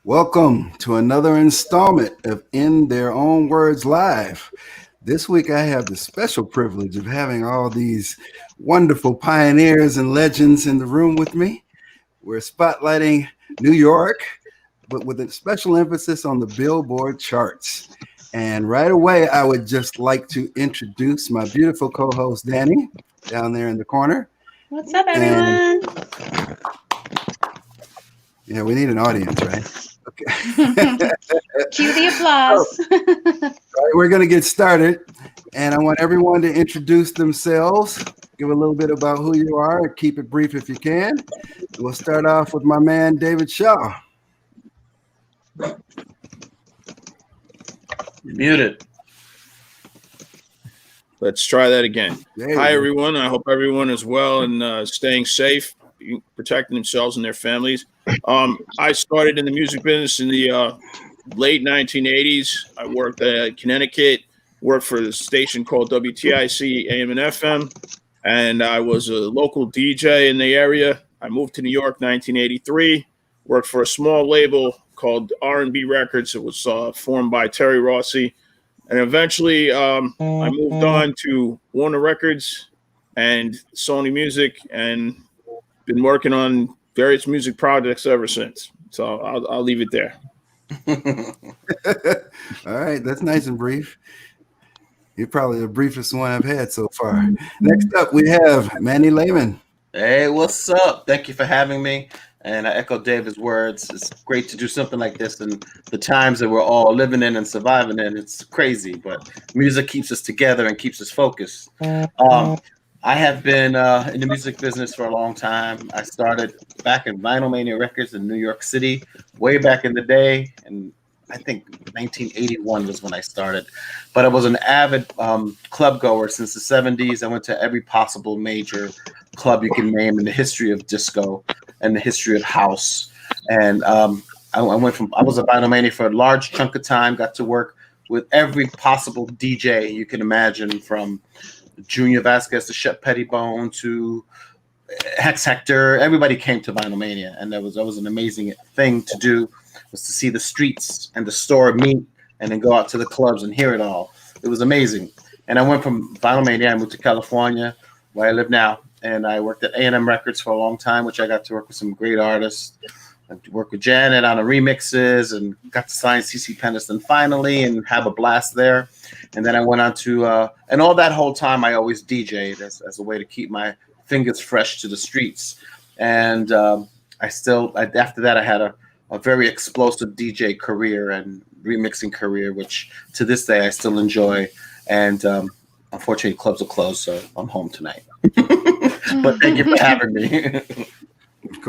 Welcome to another installment of In Their Own Words Live. This week I have the special privilege of having all these wonderful pioneers and legends in the room with me. We're spotlighting New York, but with a special emphasis on the Billboard charts. And right away, I would just like to introduce my beautiful co-host, Danny, down there in the corner. What's up, everyone? Yeah, we need an audience, right? Okay. Cue the applause. All right, we're going to get started, and I want everyone to introduce themselves, give a little bit about who you are, keep it brief if you can. We'll start off with my man, David Shaw. You're muted. Let's try that again. Hi, everyone. I hope everyone is well and staying safe, protecting themselves and their families. I started in the music business in the late 1980s. I worked at Connecticut, worked for a station called WTIC AM and FM, and I was a local DJ in the area. I moved to New York 1983, worked for a small label called R&B Records. It was formed by Terry Rossi. And eventually I moved on to Warner Records and Sony Music and been working on various music projects ever since. So I'll leave it there. All right. That's nice and brief. You're probably the briefest one I've had so far. Next up, we have Manny Lehman. Hey, what's up? Thank you for having me. And I echo David's words. It's great to do something like this in the times that we're all living in and surviving in. It's crazy, but music keeps us together and keeps us focused. I have been in the music business for a long time. I started back in Vinyl Mania Records in New York City, way back in the day. And I think 1981 was when I started. But I was an avid club goer since the 70s. I went to every possible major club you can name in the history of disco and the history of house. And I was a Vinyl Mania for a large chunk of time, got to work with every possible DJ you can imagine, from Junior Vasquez to Shep Pettibone to Hex Hector. Everybody came to Vinyl Mania, and that was an amazing thing to do, was to see the streets and the store meet and then go out to the clubs and hear it all. It was amazing. And I went from Vinyl Mania, I moved to California, where I live now, and I worked at A&M Records for a long time, which I got to work with some great artists. I worked with Janet on the remixes and got to sign CeCe Peniston finally and have a blast there. And then I went on to, and all that whole time I always DJ'd as a way to keep my fingers fresh to the streets. And after that I had a very explosive DJ career and remixing career, which to this day I still enjoy. And unfortunately clubs are closed, so I'm home tonight. But thank you for having me. Of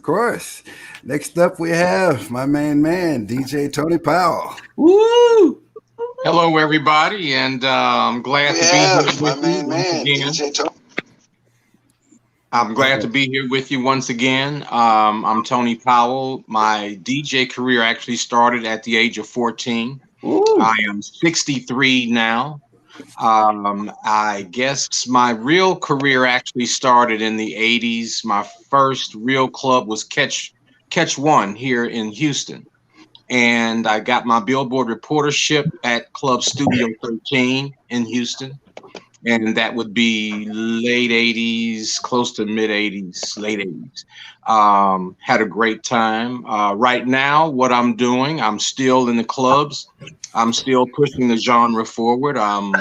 course. Next up, we have my main man, DJ Tony Powell. Woo! Hello, everybody, and I'm glad to be here with you once again. I'm glad to be here with you once again. I'm Tony Powell. My DJ career actually started at the age of 14. Ooh. I am 63 now. I guess my real career actually started in the 80s. My first real club was Catch One here in Houston. And I got my Billboard reportership at Club Studio 13 in Houston. And that would be late 80s, close to mid 80s, late 80s. Had a great time. Right now, what I'm doing, I'm still in the clubs. I'm still pushing the genre forward. I'm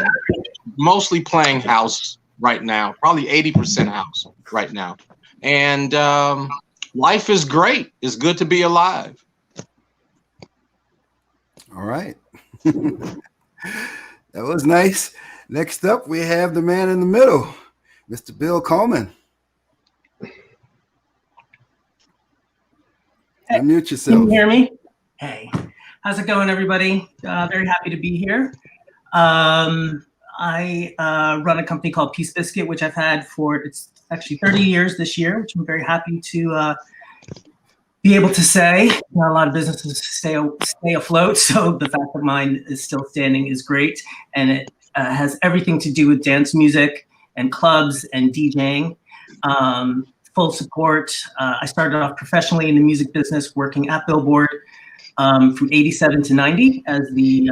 mostly playing house right now, probably 80% house right now. And life is great. It's good to be alive. All right. That was nice. Next up, we have the man in the middle, Mr. Bill Coleman. Hey, unmute yourself. Can you hear me? Hey, how's it going, everybody? Very happy to be here. I run a company called Peace Biscuit, which I've had for, it's actually 30 years this year, which I'm very happy to be able to say. Not a lot of businesses stay afloat, so the fact that mine is still standing is great, and it has everything to do with dance music and clubs and DJing. Full support. I started off professionally in the music business, working at Billboard, from 87 to 90 as the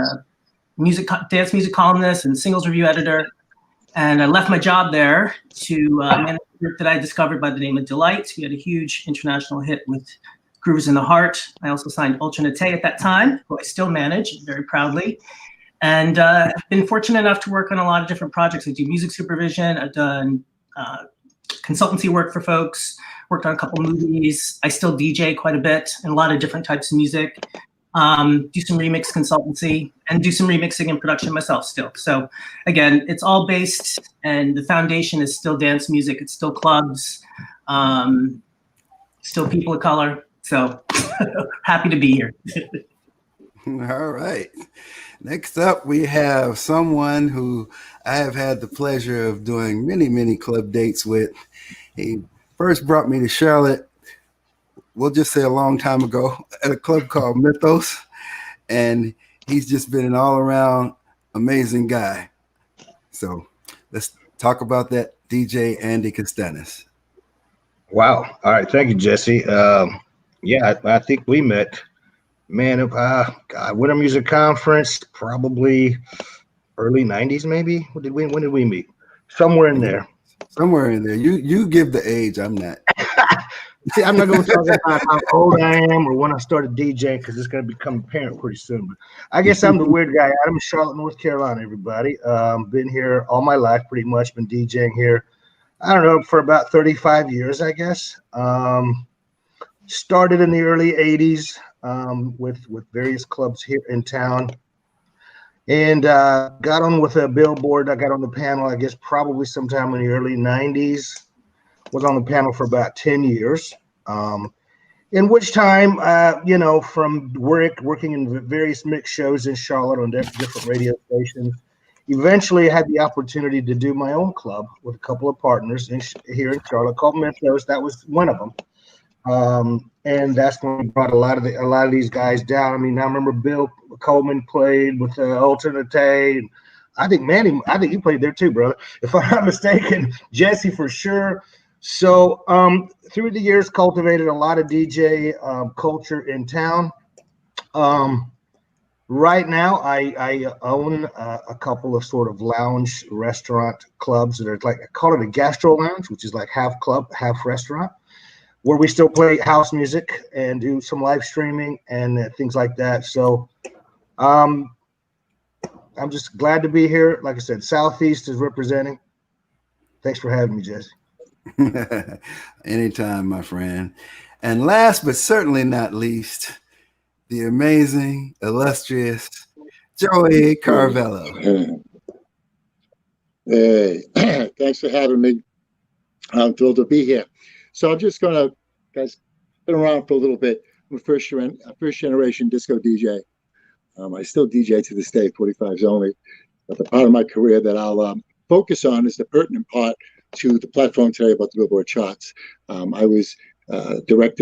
dance music columnist and singles review editor. And I left my job there to manage a group that I discovered by the name of Delight. We had a huge international hit with Grooves in the Heart. I also signed Alternate at that time, who I still manage very proudly. And I've been fortunate enough to work on a lot of different projects. I do music supervision. I've done consultancy work for folks, worked on a couple movies. I still DJ quite a bit and a lot of different types of music. Do some remix consultancy and do some remixing and production myself still. So again, it's all based and the foundation is still dance music. It's still clubs, still people of color. So happy to be here. All right. Next up, we have someone who I have had the pleasure of doing many, many club dates with. He first brought me to Charlotte, we'll just say a long time ago, at a club called Mythos. And he's just been an all-around amazing guy. So let's talk about that, DJ Andy Castanis. Wow. All right. Thank you, Jesse. Yeah, I think we met, man, Winter Music Conference, probably early 90s, maybe. When did we meet? Somewhere in there. Somewhere in there. You give the age, I'm not. See, I'm not going to talk about how old I am or when I started DJing because it's going to become apparent pretty soon. But I guess I'm the weird guy. I'm in Charlotte, North Carolina, everybody. Been here all my life, pretty much. Been DJing here, I don't know, for about 35 years, I guess. Started in the early 80s with various clubs here in town. And got on with a Billboard. I got on the panel, I guess, probably sometime in the early 90s. Was on the panel for about 10 years, in which time, from working in various mix shows in Charlotte on different radio stations, eventually had the opportunity to do my own club with a couple of partners here in Charlotte called Mythos. That was one of them. And that's when we brought a lot of these guys down. I mean, I remember Bill Coleman played with Alternate. And I think Manny, you played there too, brother. If I'm not mistaken, Jesse for sure. So through the years, cultivated a lot of DJ culture in town. Right now, I own a couple of sort of lounge restaurant clubs that are like, I call it a gastro lounge, which is like half club, half restaurant, where we still play house music and do some live streaming and things like that. So I'm just glad to be here. Like I said, Southeast is representing. Thanks for having me, Jesse. Anytime, my friend. And last but certainly not least, the amazing, illustrious Joey Carvello. Hey, thanks for having me. I'm thrilled to be here. So I'm just going to, guys, been around for a little bit. I'm a first generation disco DJ. I still DJ to this day, 45s only. But the part of my career that I'll focus on is the pertinent part to the platform today about the Billboard charts. I was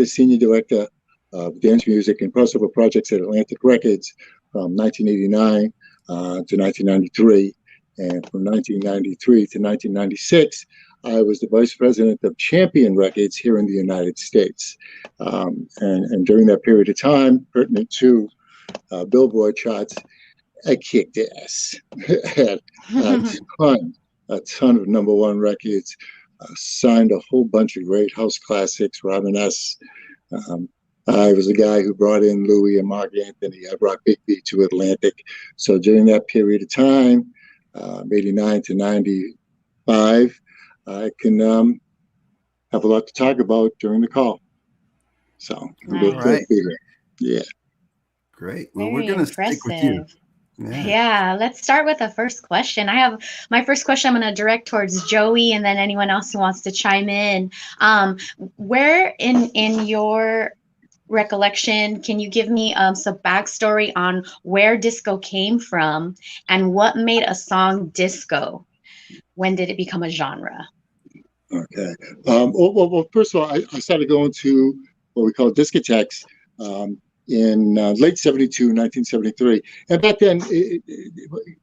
senior director of dance music and crossover projects at Atlantic Records from 1989 to 1993. And from 1993 to 1996, I was the vice president of Champion Records here in the United States. And during that period of time, pertinent to Billboard charts, I kicked ass. Had a ton of number one records, signed a whole bunch of great house classics, Robin S. I was the guy who brought in Louis and Mark Anthony. I brought Big B to Atlantic. So during that period of time, 89 to 95, I can have a lot to talk about during the call. So I'm good to be here. Yeah. Great. Well, we're going to stick with you. Yeah, let's start with the first question. I have my first question I'm going to direct towards Joey and then anyone else who wants to chime in. Where in your recollection, can you give me some backstory on where disco came from and what made a song disco? When did it become a genre? Okay. Well, first of all, I started going to what we call discotheques in late 72, 1973. And back then,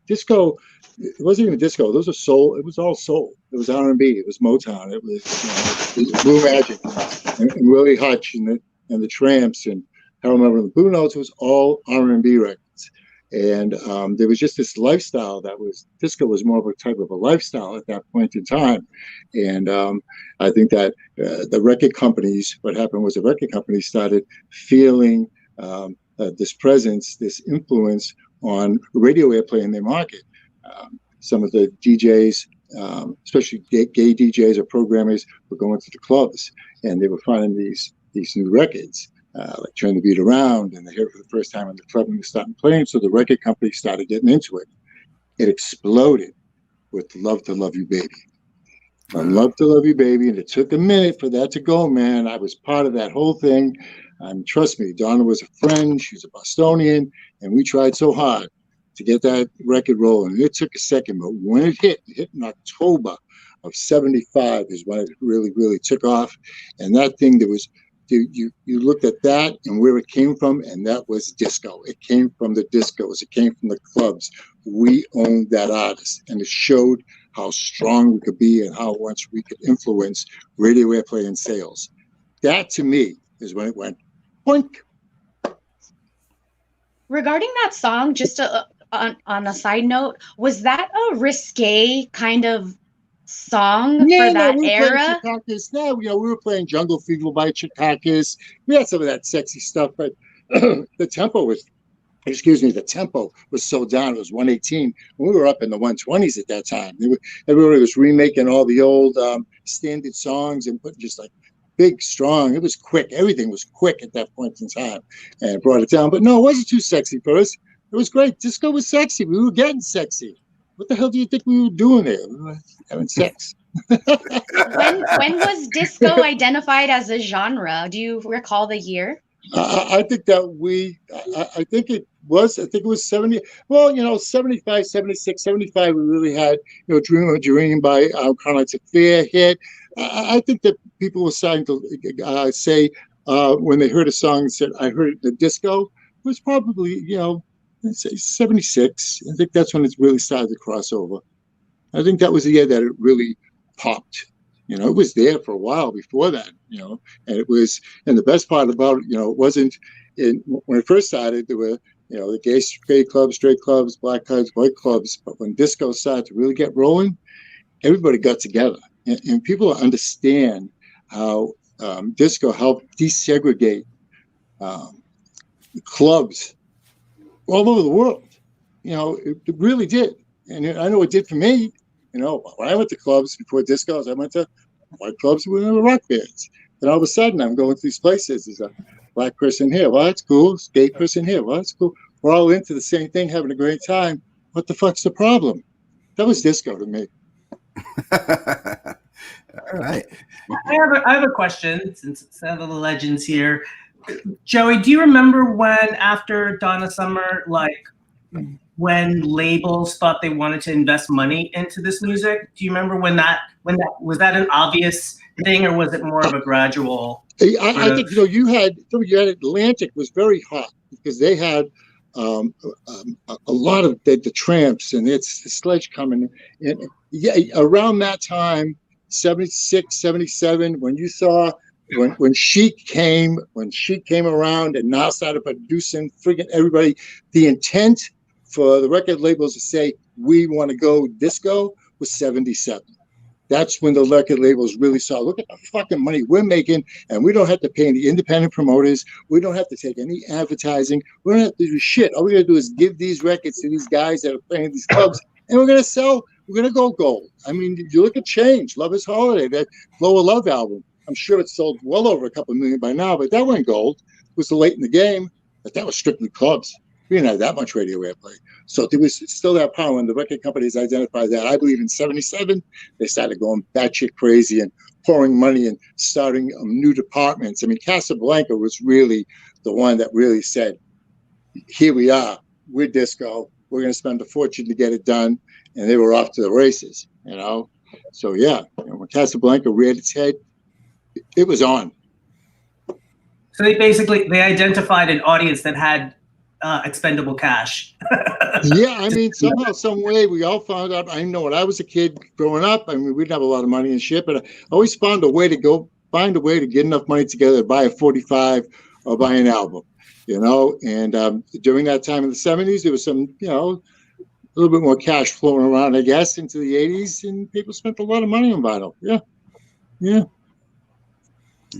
disco, it wasn't even disco. Those were soul. It was all soul. It was R&B. It was Motown. It was Blue Magic and Willie Hutch and the Tramps and Harold Melvin and the Blue Notes was all R&B records. And there was just this lifestyle disco was more of a type of a lifestyle at that point in time. And I think that the record companies, what happened was the record companies started feeling this presence, this influence on radio airplay in their market. Some of the DJs, especially gay DJs or programmers, were going to the clubs and they were finding these new records. Like Turn the Beat Around, and they heard it for the first time in the club and they started playing. So the record company started getting into it. It exploded with Love to Love You Baby. From Love to Love You Baby, and it took a minute for that to go, man. I was part of that whole thing. Trust me, Donna was a friend. She was a Bostonian, and we tried so hard to get that record rolling. It took a second, but when it hit in October of '75 is when it really, really took off. And that thing, there was, you looked at that and where it came from, and that was disco. It came from the discos. It came from the clubs. We owned that artist, and it showed how strong we could be and how much we could influence radio airplay and sales. That, to me, is when it went boink. Regarding that song, just on a side note, was that a risque kind of song for that era? No, we were playing Jungle Fever by Chakakis. We had some of that sexy stuff, but the tempo was so down. It was 118. We were up in the 120s at that time. Everybody was remaking all the old standard songs and putting just like big, strong. It was quick. Everything was quick at that point in time, and it brought it down. But no, it wasn't too sexy for us. It was great. Disco was sexy. We were getting sexy. What the hell do you think we were doing there? We were having sex. When was disco identified as a genre? Do you recall the year? I think that I think it was 70. Well, 75, 76, 75. We really had, Dream of a Dream by Carline's Affair hit. I think that people were starting to say when they heard a song and said, I heard the disco, it was probably, let's say 76. I think that's when it really started to cross over. I think that was the year that it really popped. It was there for a while before that, and it was, and the best part about it, it wasn't when it first started, there were, the gay clubs, straight clubs, black clubs, white clubs. But when disco started to really get rolling, everybody got together, and people understand how disco helped desegregate clubs all over the world. It really did. And I know it did for me. When I went to clubs before discos, I went to white clubs with rock bands. And all of a sudden, I'm going to these places. There's a black person here. Well, that's cool. Gay person here. Well, that's cool. We're all into the same thing, having a great time. What the fuck's the problem? That was disco to me. All right. I have a question, since it's one of the legends here. Joey, do you remember when, after Donna Summer, when labels thought they wanted to invest money into this music? Do you remember when that was that an obvious thing, or was it more of a gradual? I think you had Atlantic was very hot because they had a lot of the Tramps and it's the Sledge coming in. Yeah, around that time, 76, 77, when you saw when Chic came around and now started producing freaking everybody, the intent for the record labels to say, we want to go disco was 77. That's when the record labels really saw, look at the fucking money we're making, and we don't have to pay any independent promoters. We don't have to take any advertising. We don't have to do shit. All we got to do is give these records to these guys that are playing these clubs, and we're going to sell. We're going to go gold. I mean, you look at Change, Love is Holiday, that Lower Love album. I'm sure it sold well over a couple million by now, but that went gold. It was late in the game, but that was strictly clubs. We didn't have that much radio airplay. So there was still that power, and the record companies identified that. I believe in 77, they started going batshit crazy and pouring money and starting new departments. I mean, Casablanca was really the one that really said, here we are, we're disco, we're going to spend a fortune to get it done, and they were off to the races, So yeah, when Casablanca reared its head, it was on. So they identified an audience that had expendable cash. Yeah, I mean, somehow, some way, we all found out. I know when I was a kid growing up, I mean, we didn't have a lot of money and shit, but I always found a way to get enough money together to buy a 45 or buy an album, you know. And during that time in the 70s, there was some, you know, a little bit more cash flowing around, I guess, into the 80s, and people spent a lot of money on vinyl. Yeah.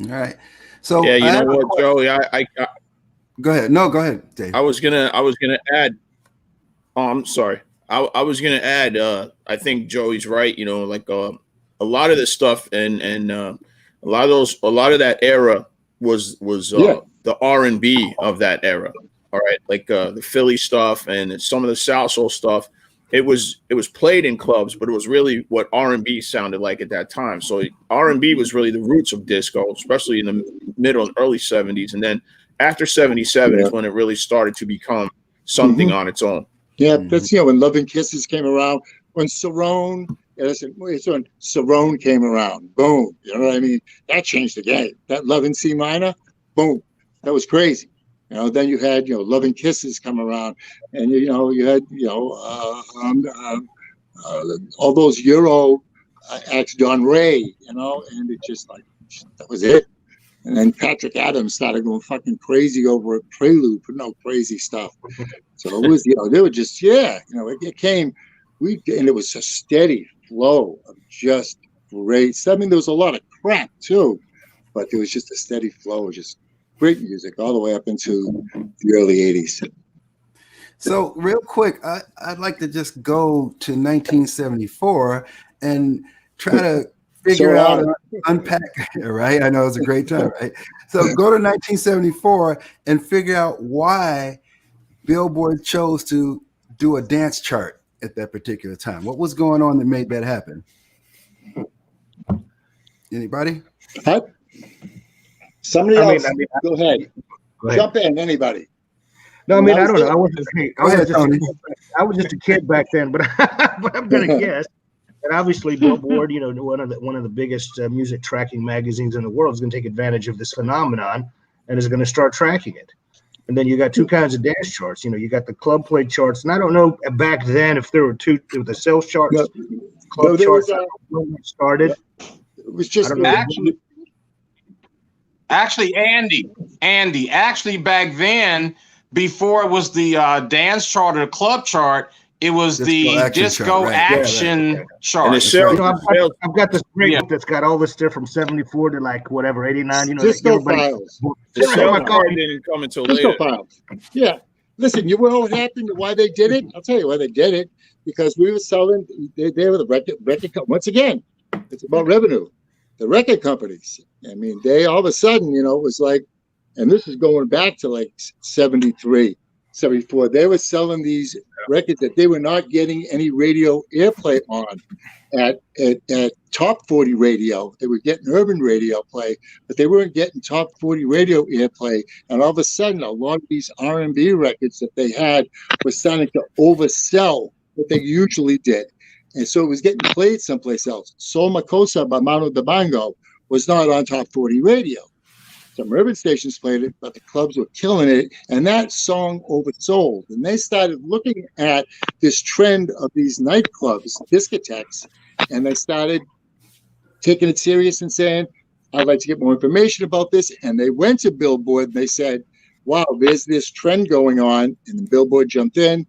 All right. So yeah, you know what, Joey? I go ahead. No, go ahead, Dave. I was gonna add. Oh, I'm sorry. I was gonna add. I think Joey's right. You know, like a lot of this stuff and a lot of that era was the R&B of that era. All right, like the Philly stuff and some of the South Soul stuff. It was played in clubs, but it was really what R&B sounded like at that time. So R&B was really the roots of disco, especially in the middle and early 70s. And then after 77 is when it really started to become something on its own. Yeah, that's, you know, when Love and Kisses came around, when Cerrone, it's when Cerrone came around, boom, you know what I mean? That changed the game. That Love in C minor, boom, that was crazy. You know, then you had, you know, Love and Kisses come around, and you had, all those Euro acts, Don Ray, you know, and it just like, that was it. And then Patrick Adams started going fucking crazy over a Prelude, putting out crazy stuff. So it was, you know, they were just, it came, and it was a steady flow of just great. I mean, there was a lot of crap too, but there was just a steady flow of just great music all the way up into the early 80s. So real quick, I'd like to just go to 1974 and try to figure out, unpack, right? I know it's a great time, right? So go to 1974 and figure out why Billboard chose to do a dance chart at that particular time. What was going on that made that happen? Anybody? Somebody else. Go ahead. Jump in, anybody. No, I mean, I don't know. I was just a kid back then, but I'm gonna guess. And obviously, Billboard, you know, one of the biggest music tracking magazines in the world, is going to take advantage of this phenomenon and is going to start tracking it. And then you got two kinds of dance charts. You know, you got the club play charts, and I don't know back then if there were the sales charts, club charts. When it started, it was just actually, Andy. Actually, back then, before it was the dance chart or the club chart, it was the disco action chart. I've got this great book that's got all this stuff from 74 to like whatever 89. You know, disco files. Disco card didn't come until later. Files. Yeah. Listen, you know what happened? Why they did it? I'll tell you why they did it. Because we were selling. They were the record. Once again, it's about revenue. The record companies. I mean, they all of a sudden, you know, it was like, and this is going back to like 73. 74. They were selling these records that they were not getting any radio airplay on at top 40 radio. They were getting urban radio play, but they weren't getting top 40 radio airplay. And all of a sudden, a lot of these R&B records that they had were starting to oversell what they usually did. And so it was getting played someplace else. Sol Makossa by Mano Dibango was not on top 40 radio. Some urban stations played it, but the clubs were killing it, and that song oversold. And they started looking at this trend of these nightclubs, discotheques, and they started taking it serious and saying, I'd like to get more information about this. And they went to Billboard, and they said, wow, there's this trend going on. And then Billboard jumped in.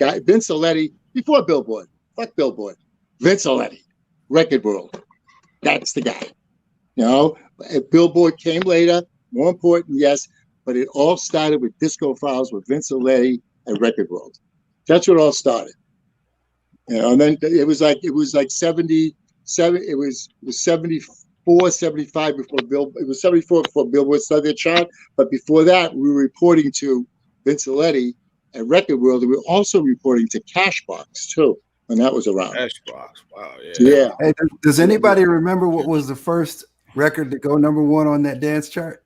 Vince Aletti, before Billboard, fuck Billboard, Vince Aletti, Record World. That's the guy. You know, Billboard came later. More important, yes, but it all started with disco files with Vince Aletti and Record World. That's what it all started. You know, and then it was like 77. It was 74, 75 before it was 74 before Billboard started their chart. But before that, we were reporting to Vince Aletti at Record World, and we were also reporting to Cashbox too when that was around. Cashbox, wow, yeah. Hey, does anybody remember what was the first record to go #1 on that dance chart?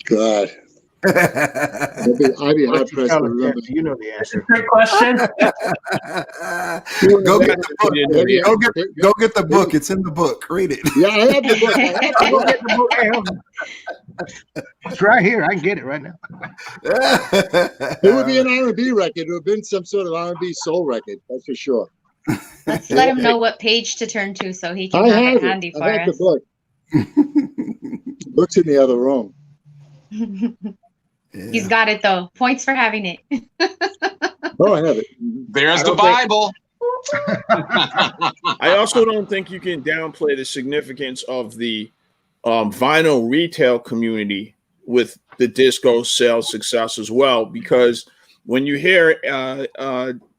God. I'd be hard pressed to remember. You know the answer. Great question. Go get the book. Go get the book. It's in the book. Read it. Yeah, I have the book. Go get the book. It's right here. I can get it right now. It would be an R&B record. It would have been some sort of R&B soul record. That's for sure. Let's let him know what page to turn to so he can have it handy for us. I have the book. Looks in the other room. Yeah. He's got it though. Points for having it. Oh, I have it. There's the Bible. I also don't think you can downplay the significance of the vinyl retail community with the disco sales success as well, because when you hear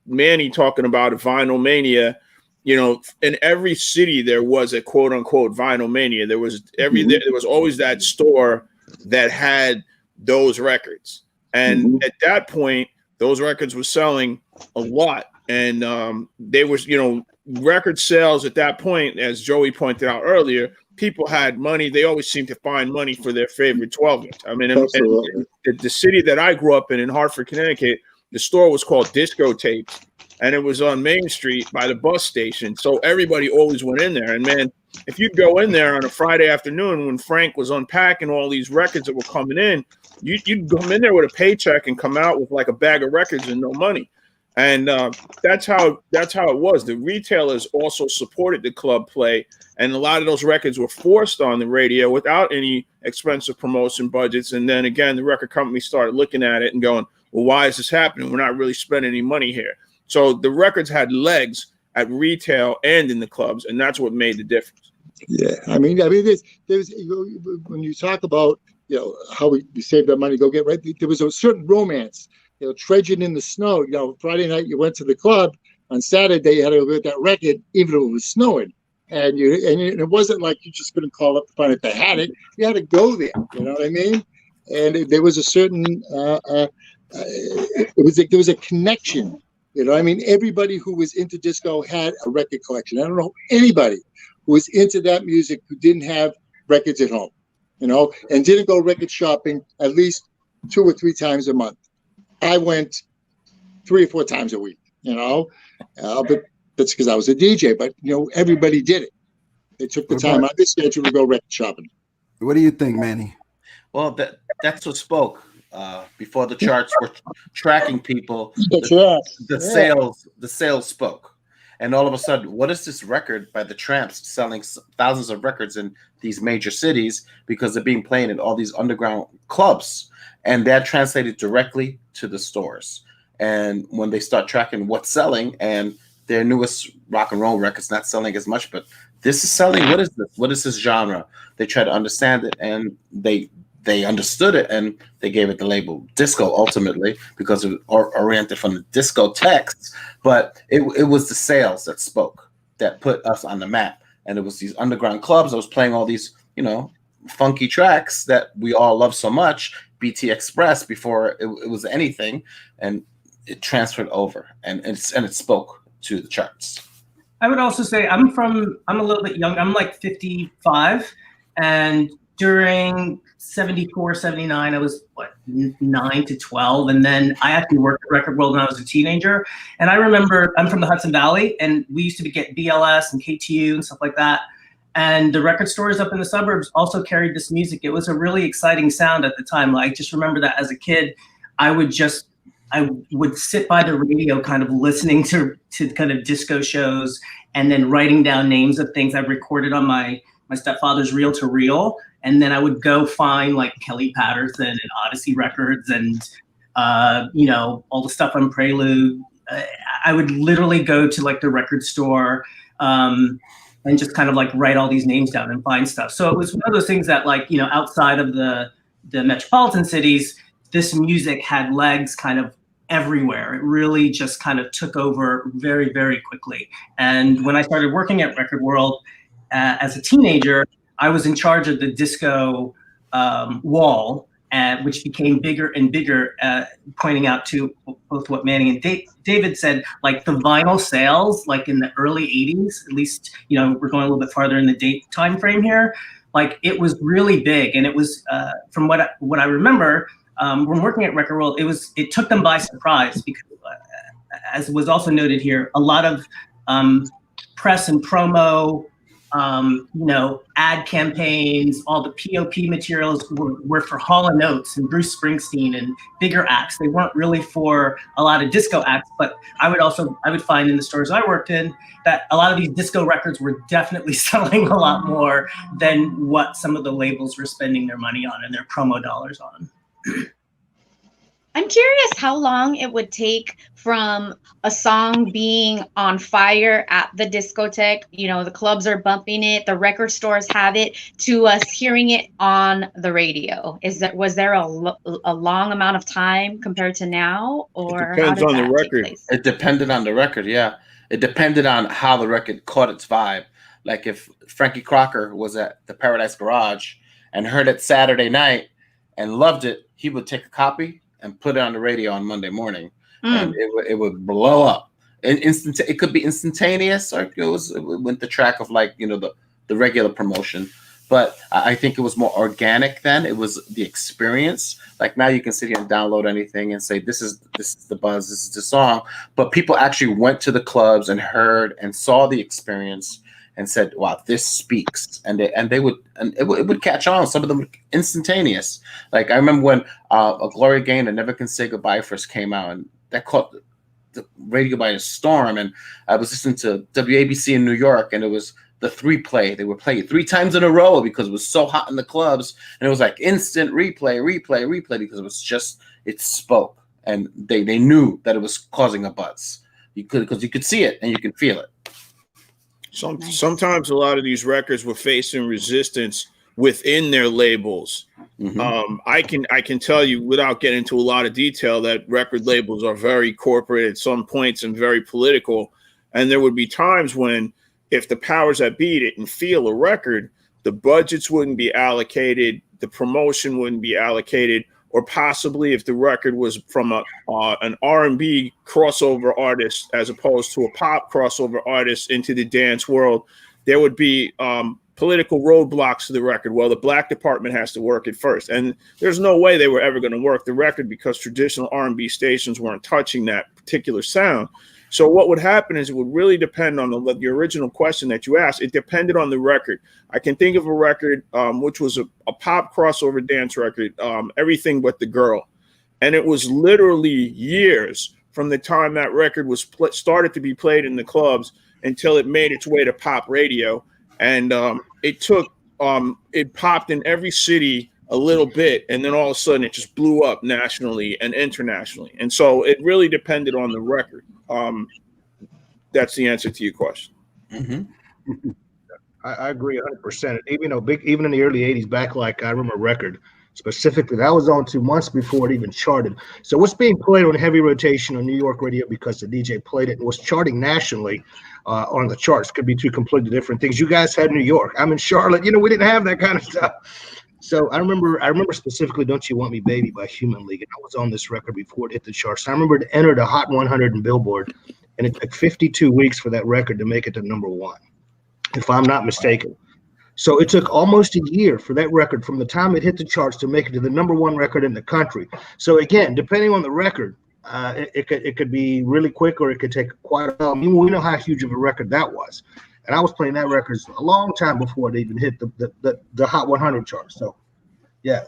Manny talking about a vinyl mania, you know, in every city there was a quote unquote vinyl mania. There was there was always that store that had those records, and at that point those records were selling a lot, and they was, you know, record sales at that point, as Joey pointed out earlier, people had money. They always seemed to find money for their favorite 12-inch. I mean, in the city that I grew up in Hartford, Connecticut, the store was called Disco Tapes, and it was on Main Street by the bus station. So everybody always went in there. And man, if you'd go in there on a Friday afternoon when Frank was unpacking all these records that were coming in, you'd come in there with a paycheck and come out with like a bag of records and no money. And that's how it was. The retailers also supported the club play, and a lot of those records were forced on the radio without any expensive promotion budgets. And then again, the record company started looking at it and going, well, why is this happening? We're not really spending any money here. So the records had legs at retail and in the clubs, and that's what made the difference. Yeah, I mean, there's when you talk about, you know, how we saved that money, go get right. There was a certain romance. You know, trudging in the snow. You know, Friday night you went to the club. On Saturday you had to go get that record, even if it was snowing. And it wasn't like you just couldn't call up to find if they had it. You had to go there. You know what I mean? And there was a certain there was a connection. You know, I mean, everybody who was into disco had a record collection. I don't know anybody who was into that music who didn't have records at home. You know, and didn't go record shopping at least 2 or 3 times a month. I went 3 or 4 times a week, you know, but that's because I was a DJ. But, you know, everybody did it. They took the time out of their schedule to go record shopping. What do you think, Manny? Well, that's what spoke. Before the charts were tracking people, the sales spoke. And all of a sudden, what is this record by the Tramps selling thousands of records in these major cities because they're being played in all these underground clubs? And that translated directly to the stores. And when they start tracking what's selling, and their newest rock and roll record's not selling as much, but this is selling. What is this? What is this genre? They try to understand it, and they understood it, and they gave it the label disco ultimately because it was oriented from the disco texts. But it was the sales that spoke, that put us on the map. And it was these underground clubs that was playing all these, you know, funky tracks that we all love so much. BT Express before it was anything, and it transferred over, and it spoke to the charts. I would also say I'm a little bit young. I'm like 55, and during 74, 79, I was 9 to 12, and then I actually worked at Record World when I was a teenager. And I remember I'm from the Hudson Valley, and we used to get BLS and KTU and stuff like that. And the record stores up in the suburbs also carried this music. It was a really exciting sound at the time. I just remember that as a kid, I would sit by the radio kind of listening to kind of disco shows, and then writing down names of things I recorded on my stepfather's reel-to-reel. And then I would go find like Kelly Patterson and Odyssey Records and, you know, all the stuff on Prelude. I would literally go to like the record store, and just kind of like write all these names down and find stuff. So it was one of those things that, like, you know, outside of the metropolitan cities, this music had legs kind of everywhere. It really just kind of took over very, very quickly. And when I started working at Record World as a teenager, I was in charge of the disco wall, which became bigger and bigger, pointing out to both what Manny and David said, like the vinyl sales, like in the early 80s, at least, you know, we're going a little bit farther in the date time frame here, like it was really big. And it was, from what I remember, when working at Record World, it took them by surprise because, as was also noted here, a lot of press and promo ad campaigns, all the POP materials were for Hall & Oates and Bruce Springsteen and bigger acts. They weren't really for a lot of disco acts, but I would find in the stores I worked in that a lot of these disco records were definitely selling a lot more than what some of the labels were spending their money on and their promo dollars on. I'm curious how long it would take from a song being on fire at the discotheque, the clubs are bumping it, the record stores have it, to us hearing it on the radio. Was there a long amount of time compared to now, or it depends on the record? It depended on the record, yeah. It depended on how the record caught its vibe. Like if Frankie Crocker was at the Paradise Garage and heard it Saturday night and loved it, he would take a copy and put it on the radio on Monday morning, and it would blow up. And it could be instantaneous, or it went the track of the regular promotion. But I think it was more organic then. It was the experience. Like now you can sit here and download anything and say this is the buzz, this is the song. But people actually went to the clubs and heard and saw the experience and said, "Wow, this speaks," and it would catch on. Some of them instantaneous. Like I remember when a Gloria Gaynor, Never Can Say Goodbye, first came out, and that caught the radio by a storm. And I was listening to WABC in New York, and it was the 3-play. They were playing 3 times in a row because it was so hot in the clubs, and it was like instant replay because it spoke, and they knew that it was causing a buzz. Because you could see it and you could feel it. Sometimes a lot of these records were facing resistance within their labels. Mm-hmm. I can tell you without getting into a lot of detail that record labels are very corporate at some points and very political. And there would be times when if the powers that be didn't feel a record, the budgets wouldn't be allocated, the promotion wouldn't be allocated, or possibly if the record was from an R&B crossover artist as opposed to a pop crossover artist into the dance world, there would be political roadblocks to the record. Well, the black department has to work it first. And there's no way they were ever going to work the record because traditional R&B stations weren't touching that particular sound. So what would happen is it would really depend on the original question that you asked. It depended on the record. I can think of a record which was a pop crossover dance record, Everything But the Girl. And it was literally years from the time that record was started to be played in the clubs until it made its way to pop radio. And it popped in every city a little bit, and then all of a sudden it just blew up nationally and internationally. And so it really depended on the record. That's the answer to your question. Mm-hmm. I agree 100%. Even in the early 80s, back like I remember a record specifically that was on 2 months before it even charted. So what's being played on heavy rotation on New York radio because the DJ played it and was charting nationally on the charts could be two completely different things. You guys had New York. I'm in Charlotte. We didn't have that kind of stuff. So I remember specifically "Don't You Want Me Baby" by Human League, and I was on this record before it hit the charts. I remember it entered the Hot 100 in Billboard, and it took 52 weeks for that record to make it to number 1, if I'm not mistaken. So it took almost a year for that record from the time it hit the charts to make it to the number 1 record in the country. So again, depending on the record, it could be really quick or it could take quite a while. I mean, we know how huge of a record that was. And I was playing that record a long time before it even hit the Hot 100 chart. So, yeah.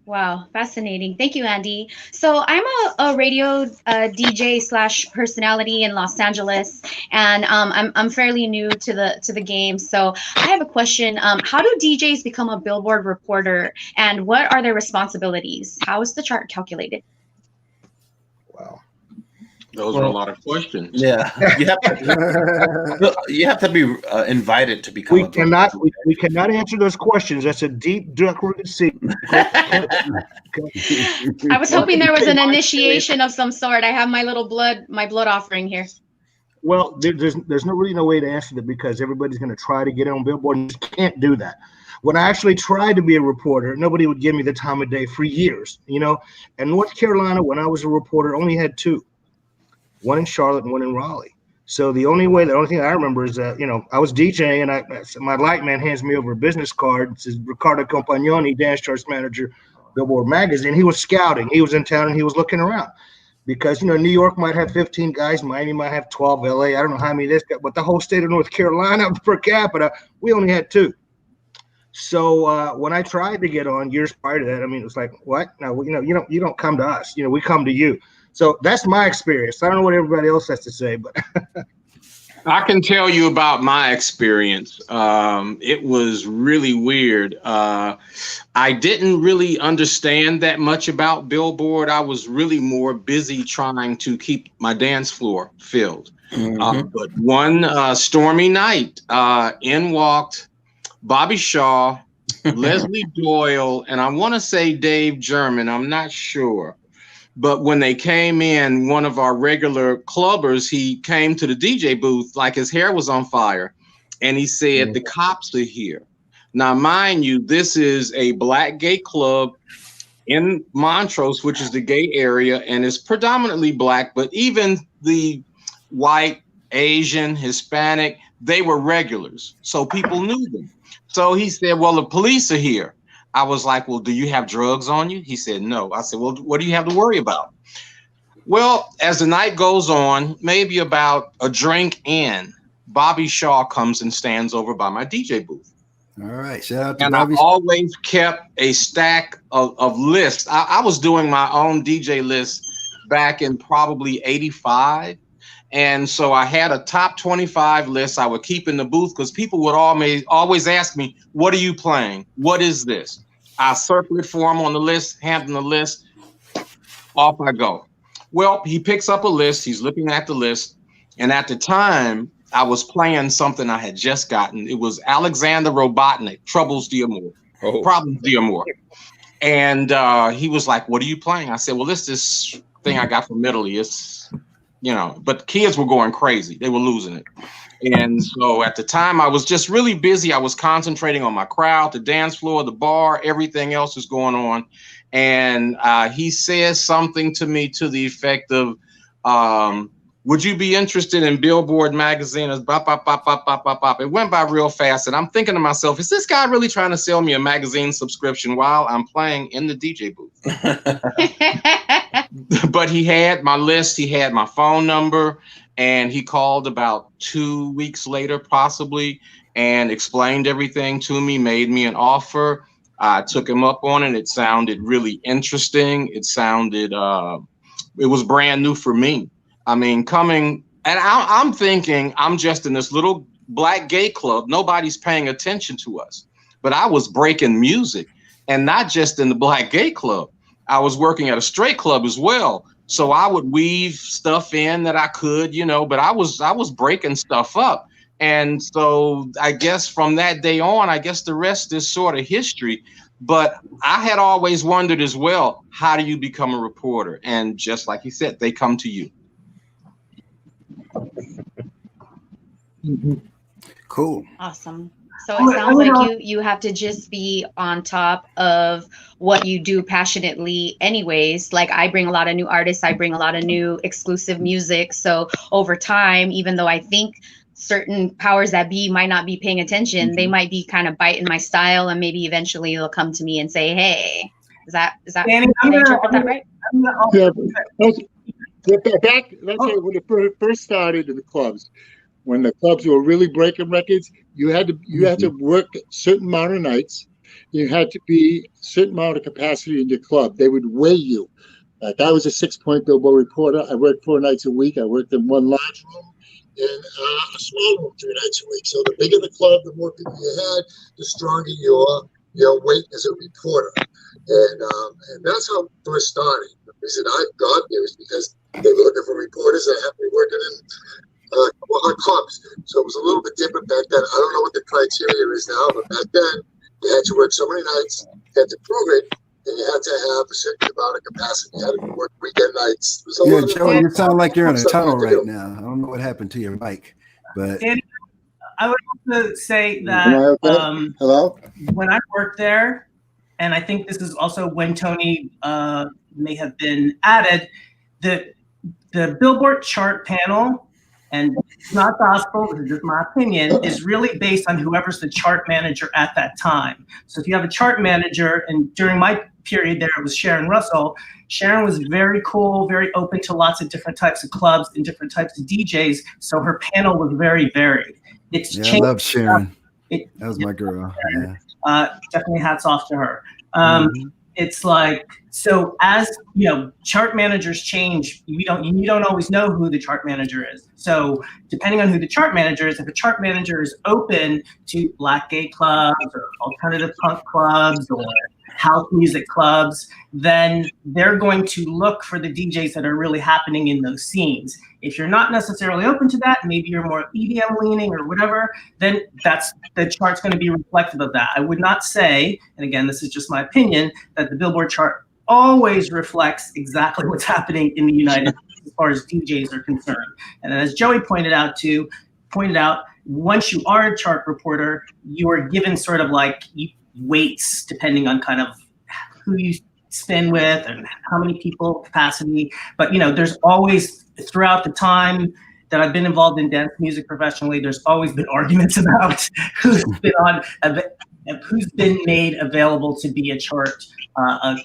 Wow, fascinating. Thank you, Andy. So I'm a radio DJ / personality in Los Angeles, and I'm fairly new to the game. So I have a question. How do DJs become a Billboard reporter, and what are their responsibilities? How is the chart calculated? Wow. Those are a lot of questions. Yeah, you have to be invited to become. We cannot answer those questions. That's a deep, dark-rooted secret. I was hoping there was an initiation of some sort. I have my blood offering here. Well, there's really no way to answer that because everybody's going to try to get on Billboard and just can't do that. When I actually tried to be a reporter, nobody would give me the time of day for years. And North Carolina, when I was a reporter, only had 2. One in Charlotte and one in Raleigh. So the only thing I remember is that, I was DJing and my light man hands me over a business card. It says Ricardo Compagnoni, Dance Charts Manager, Billboard Magazine. He was scouting. He was in town and he was looking around. because, you know, New York might have 15 guys, Miami might have 12, LA, I don't know how many this got, but the whole state of North Carolina per capita, we only had 2. So when I tried to get on years prior to that, I mean, it was like, what? No, you know, you don't come to us, you know, we come to you. So that's my experience. I don't know what everybody else has to say, but I can tell you about my experience. It was really weird. I didn't really understand that much about Billboard. I was really more busy trying to keep my dance floor filled. But one stormy night, in walked Bobby Shaw, Leslie Doyle, and I want to say Dave German. I'm not sure. But when they came in, one of our regular clubbers, he came to the DJ booth like his hair was on fire. And he said, the cops are here. Now, mind you, this is a black gay club in Montrose, which is the gay area, and it's predominantly black. But even the white, Asian, Hispanic, they were regulars. So people knew them. So he said, well, the police are here. I was like, well, do you have drugs on you? He said, no. I said, well, what do you have to worry about? Well, as the night goes on, maybe about a drink in, Bobby Shaw comes and stands over by my DJ booth. All right. Shout out to and Bobby. I always kept a stack of lists. I was doing my own DJ list back in probably 85. And so I had a top 25 list I would keep in the booth because people would always ask me, what are you playing? What is this? I circle it for him on the list, hand him the list, off I go. Well, he picks up a list. He's looking at the list. And at the time, I was playing something I had just gotten. It was Alexander Robotnik, Troubles d'Amour, Problems d'Amour. And he was like, what are you playing? I said, well, this thing I got from Italy. It's, you know, but kids were going crazy. They were losing it. And so at the time I was just really busy. I was concentrating on my crowd, the dance floor, the bar, everything else was going on. And he says something to me to the effect of, would you be interested in Billboard magazine? Bop, bop, bop, bop, bop, bop, bop. It went by real fast. And I'm thinking to myself, is this guy really trying to sell me a magazine subscription while I'm playing in the DJ booth? But he had my list. He had my phone number. And he called about 2 weeks later, possibly, and explained everything to me, made me an offer. I took him up on it. It sounded really interesting. It sounded, it was brand new for me. I mean, coming, and I'm thinking I'm just in this little black gay club. Nobody's paying attention to us. But I was breaking music, and not just in the black gay club. I was working at a straight club as well. So I would weave stuff in that I could, you know, but I was breaking stuff up. And so I guess from that day on, I guess the rest is sort of history. But I had always wondered as well, how do you become a reporter? And just like he said, they come to you. Cool. Awesome. So it sounds like you have to just be on top of what you do passionately anyways. Like I bring a lot of new artists, I bring a lot of new exclusive music. So over time, even though I think certain powers that be might not be paying attention, they might be kind of biting my style, and maybe eventually they'll come to me and say, hey, is that Danny, did I interpret that right? Yeah, back, let's say when it first started in the clubs, when the clubs were really breaking records, you had to work a certain amount of nights. You had to be a certain amount of capacity in your club. They would weigh you. Like I was a 6-point Billboard reporter. I worked 4 nights a week. I worked in one large room and a small room 3 nights a week. So the bigger the club, the more people you had, the stronger your weight as a reporter. And that's how it first started. The reason I got there is because they were looking for reporters that have been working in clubs. So it was a little bit different back then. I don't know what the criteria is now, but back then you had to work so many nights, you had to prove it, and you had to have a certain amount of capacity. You had to work weekend nights. Yeah, Joey, you sound like you're in a tunnel right now. I don't know what happened to your mic, but Danny, I would also say that hello? When I worked there, and I think this is also when Tony may have been added, the Billboard chart panel and it's not gospel, this is just my opinion, is really based on whoever's the chart manager at that time. So if you have a chart manager, and during my period there, it was Sharon Russell. Sharon was very cool, very open to lots of different types of clubs and different types of DJs. So her panel was very varied. It's yeah, I love Sharon. That was my girl. Yeah. Definitely hats off to her. It's like, so as you know, chart managers change. You don't always know who the chart manager is. So depending on who the chart manager is, if a chart manager is open to black gay clubs or alternative punk clubs or house music clubs, then they're going to look for the DJs that are really happening in those scenes. If you're not necessarily open to that, maybe you're more EDM leaning or whatever, then the chart's going to be reflective of that. I would not say, and again, this is just my opinion, that the Billboard chart always reflects exactly what's happening in the United States as far as DJs are concerned. And as Joey pointed out, once you are a chart reporter, you are given sort of like weights depending on kind of who you spin with and how many people capacity. But there's always, throughout the time that I've been involved in dance music professionally, there's always been arguments about who's been made available to be a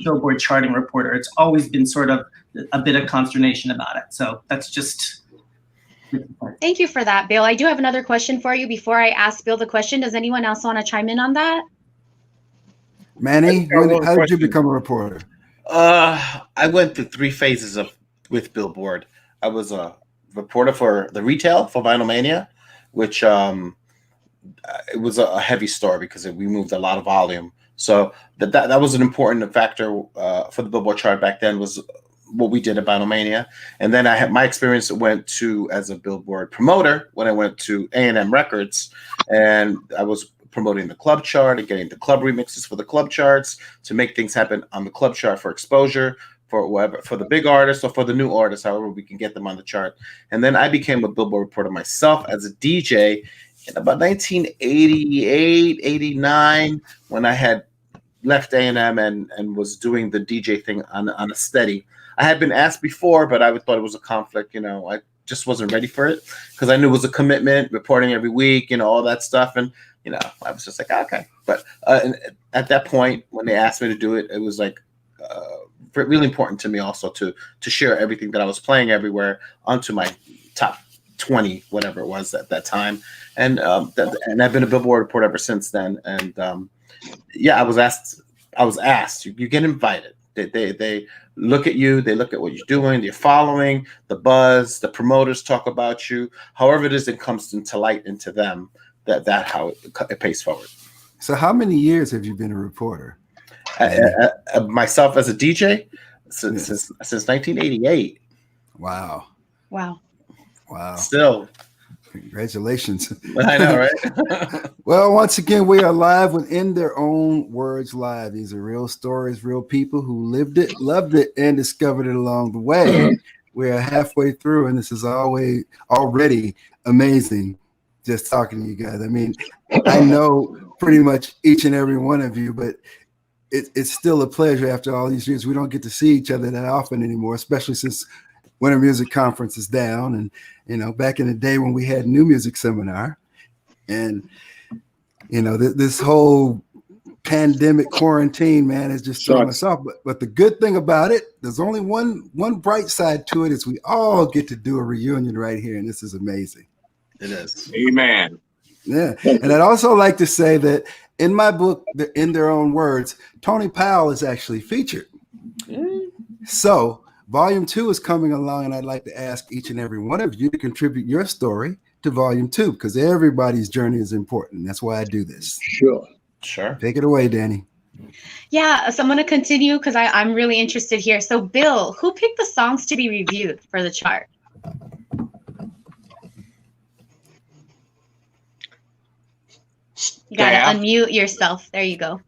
Billboard charting reporter. It's always been sort of a bit of consternation about it. So that's just. Thank you for that, Bill. I do have another question for you before I ask Bill the question. Does anyone else want to chime in on that? Manny, how did you become a reporter? I went through 3 phases with Billboard. I was a reporter for the retail for Vinyl Mania, which it was a heavy story because we moved a lot of volume. So that was an important factor for the Billboard chart back then, was what we did at Vinyl Mania. And then I had my experience went to as a Billboard promoter when I went to A&M Records, and I was promoting the club chart and getting the club remixes for the club charts to make things happen on the club chart for exposure for whatever, for the big artists or for the new artists, however we can get them on the chart. And then I became a Billboard reporter myself as a DJ in about 1988, 89, when I had left A&M and was doing the DJ thing on a steady. I had been asked before, but I thought it was a conflict. I just wasn't ready for it because I knew it was a commitment, reporting every week, all that stuff. And I was just like, okay. But at that point, when they asked me to do it, it was like really important to me also to share everything that I was playing everywhere onto my top 20, whatever it was at that time. And and I've been a Billboard reporter ever since then. And I was asked. You get invited. They look at you. They look at what you're doing, your following, the buzz. The promoters talk about you. However it is, it comes into light into them. That how it pays forward. So how many years have you been a reporter? Myself as a DJ since 1988. Wow. Still. Congratulations. I know, right? Well, once again, we are live with In Their Own Words Live. These are real stories, real people who lived it, loved it, and discovered it along the way. We are halfway through, and this is already amazing. Just talking to you guys. I mean, I know pretty much each and every one of you, but it's still a pleasure after all these years. We don't get to see each other that often anymore, especially since Winter Music Conference is down. And, back in the day when we had New Music Seminar, and, this whole pandemic quarantine, man, is just throwing us off. But the good thing about it, there's only one bright side to it, is we all get to do a reunion right here. And this is amazing. It is. Amen. Yeah. And I'd also like to say that in my book, In Their Own Words, Tony Powell is actually featured. So Volume 2 is coming along, and I'd like to ask each and every one of you to contribute your story to Volume 2, because everybody's journey is important. That's why I do this. Sure. Take it away, Danny. Yeah, so I'm going to continue because I'm really interested here. So Bill, who picked the songs to be reviewed for the chart? You gotta unmute yourself. There you go.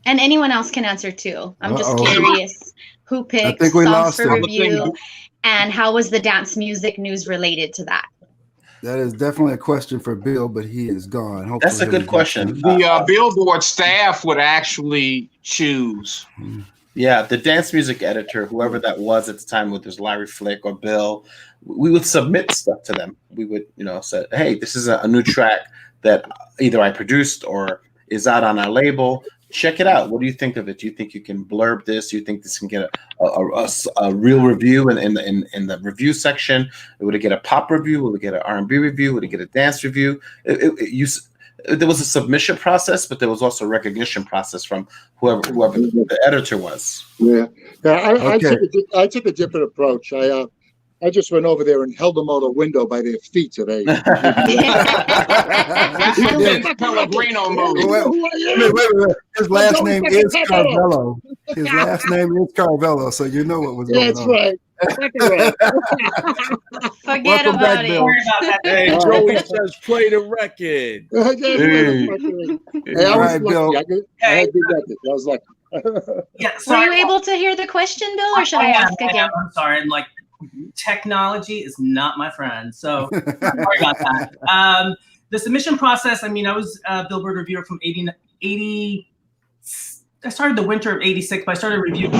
And anyone else can answer too. I'm just curious who picked songs for review, and how was the dance music news related to that? That is definitely a question for Bill, but he is gone. Hopefully that's a good question. The Billboard staff would actually choose Yeah, the dance music editor, whoever that was at the time, whether it was Larry Flick or Bill, we would submit stuff to them. We would, say, hey, this is a new track that either I produced or is out on our label. Check it out. What do you think of it? Do you think you can blurb this? Do you think this can get a real review in the review section? Would it get a pop review? Would it get an R&B review? Would it get a dance review? There was a submission process, but there was also a recognition process from whoever the editor was. Yeah, I took a different approach. I just went over there and held them out a window by their feet today. That's Pellegrino mode. Wait. His last name is Carvello. His last name is Carvello, so you know what was going on. That's right. Forget Welcome about back, it. Bill. Hey, Joey says play the record. Hey, I was lucky. I had good records. I was lucky. Yeah, Were you able to hear the question, Bill, or should I ask again? I'm sorry. Technology is not my friend, so sorry about that. The submission process. I mean, I was a Billboard reviewer from 80. I started the winter of '86, but I started reviewing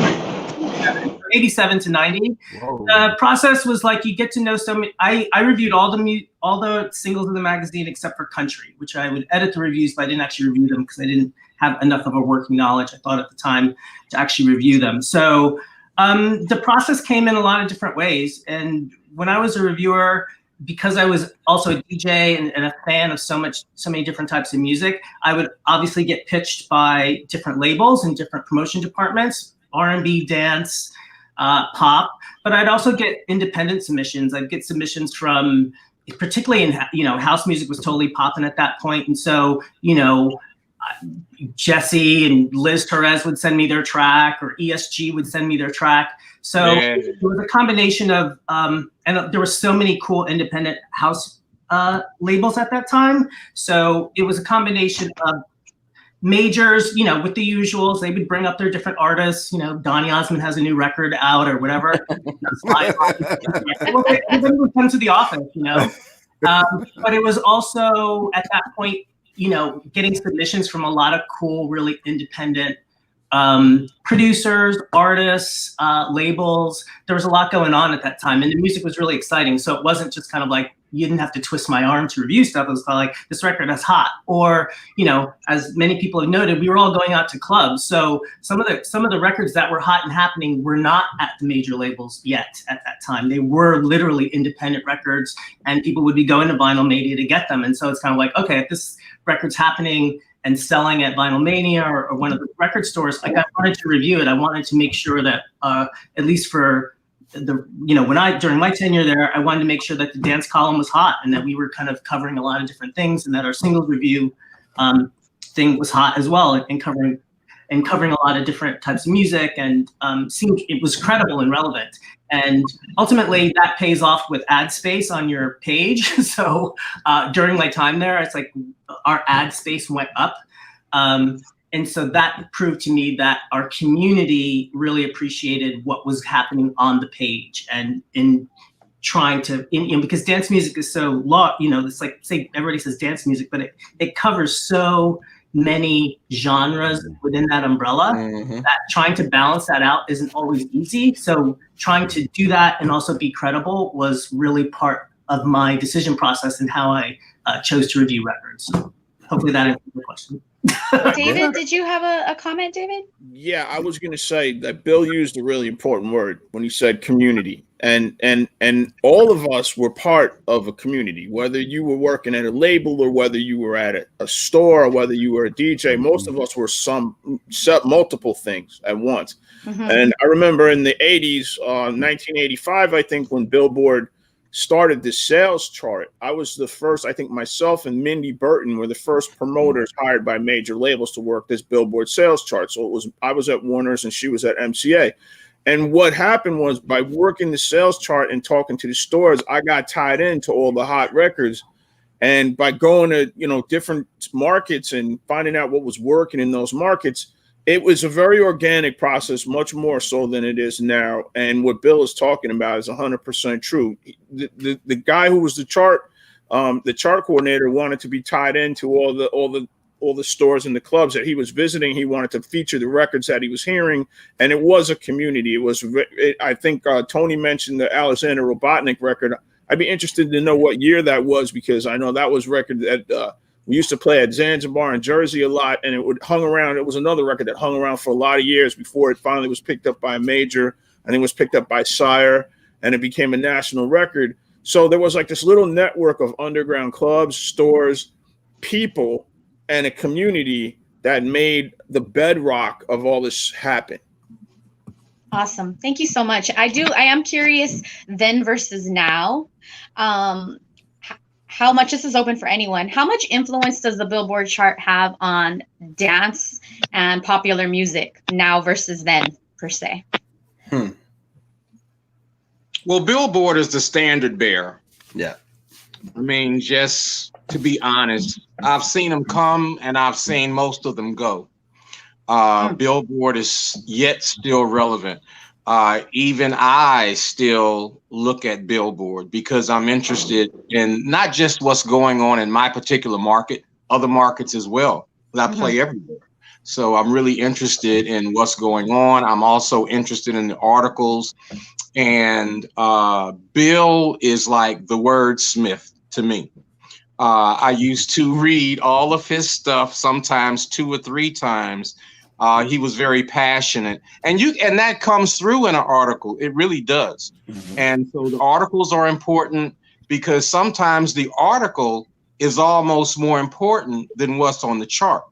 87 to 90. Whoa. The process was like you get to know so many. I reviewed all the singles in the magazine except for country, which I would edit the reviews, but I didn't actually review them because I didn't have enough of a working knowledge, I thought at the time, to actually review them. So the process came in a lot of different ways. And when I was a reviewer, because I was also a DJ and a fan of so many different types of music, I would obviously get pitched by different labels and different promotion departments, R&B, dance, pop, but I'd also get independent submissions. I'd get submissions from, particularly in, house music was totally popping at that point. And so, Jesse and Liz Torres would send me their track, or ESG would send me their track. So it was a combination of, and there were so many cool independent house labels at that time. So it was a combination of majors, with the usuals. They would bring up their different artists. Donny Osmond has a new record out or whatever. Everybody would come to the office, but it was also at that point, getting submissions from a lot of cool, really independent producers, artists, labels. There was a lot going on at that time, and the music was really exciting. So it wasn't just kind of like, you didn't have to twist my arm to review stuff. It was kind of like, this record is hot. Or, as many people have noted, we were all going out to clubs. So some of the records that were hot and happening were not at the major labels yet at that time. They were literally independent records, and people would be going to Vinyl Mania to get them. And so it's kind of like, okay, if this record's happening and selling at Vinyl Mania or one of the record stores, like, I wanted to review it. I wanted to make sure that, at least for during my tenure there, I wanted to make sure that the dance column was hot and that we were kind of covering a lot of different things, and that our singles review thing was hot as well, and covering a lot of different types of music, and seeing it was credible and relevant. And ultimately that pays off with ad space on your page. So during my time there, it's like our ad space went up. And so that proved to me that our community really appreciated what was happening on the page, and in trying to, because dance music is so long, it's like, say everybody says dance music, but it covers so many genres within that umbrella, that trying to balance that out isn't always easy. So trying to do that and also be credible was really part of my decision process and how I chose to review records. So hopefully that answers the question. David, did you have a comment, David? Yeah, I was going to say that Bill used a really important word when he said community, and all of us were part of a community, whether you were working at a label or whether you were at a store or whether you were a DJ. Most of us were multiple things at once. And I remember in the 80s, 1985, I think, when Billboard started the sales chart, I was the first, I think myself and Mindy Burton were the first promoters hired by major labels to work this Billboard sales chart. So I was at Warner's and she was at MCA. And what happened was, by working the sales chart and talking to the stores, I got tied into all the hot records. And by going to, different markets and finding out what was working in those markets, it was a very organic process, much more so than it is now. And what Bill is talking about is 100% true. The guy who was the chart coordinator wanted to be tied into all the all the stores and the clubs that he was visiting. He wanted to feature the records that he was hearing, and it was a community. I think Tony mentioned the Alexander Robotnik record. I'd be interested to know what year that was, because I know that was a record that we used to play at Zanzibar and Jersey a lot, and it hung around. It was another record that hung around for a lot of years before it finally was picked up by a major. I think it was picked up by Sire, and it became a national record. So there was like this little network of underground clubs, stores, people, and a community that made the bedrock of all this happen. Awesome. Thank you so much. I am curious then versus now. How much, this is open for anyone, how much influence does the Billboard chart have on dance and popular music now versus then, per se? Well, Billboard is the standard bearer. Yeah. I mean, just to be honest, I've seen them come and I've seen most of them go. Billboard is yet still relevant. Even I still look at Billboard because I'm interested in not just what's going on in my particular market, other markets as well. I play everywhere. So I'm really interested in what's going on. I'm also interested in the articles. And Bill is like the wordsmith to me. I used to read all of his stuff, sometimes 2 or 3 times. He was very passionate, and that comes through in an article. It really does. And so the articles are important because sometimes the article is almost more important than what's on the chart,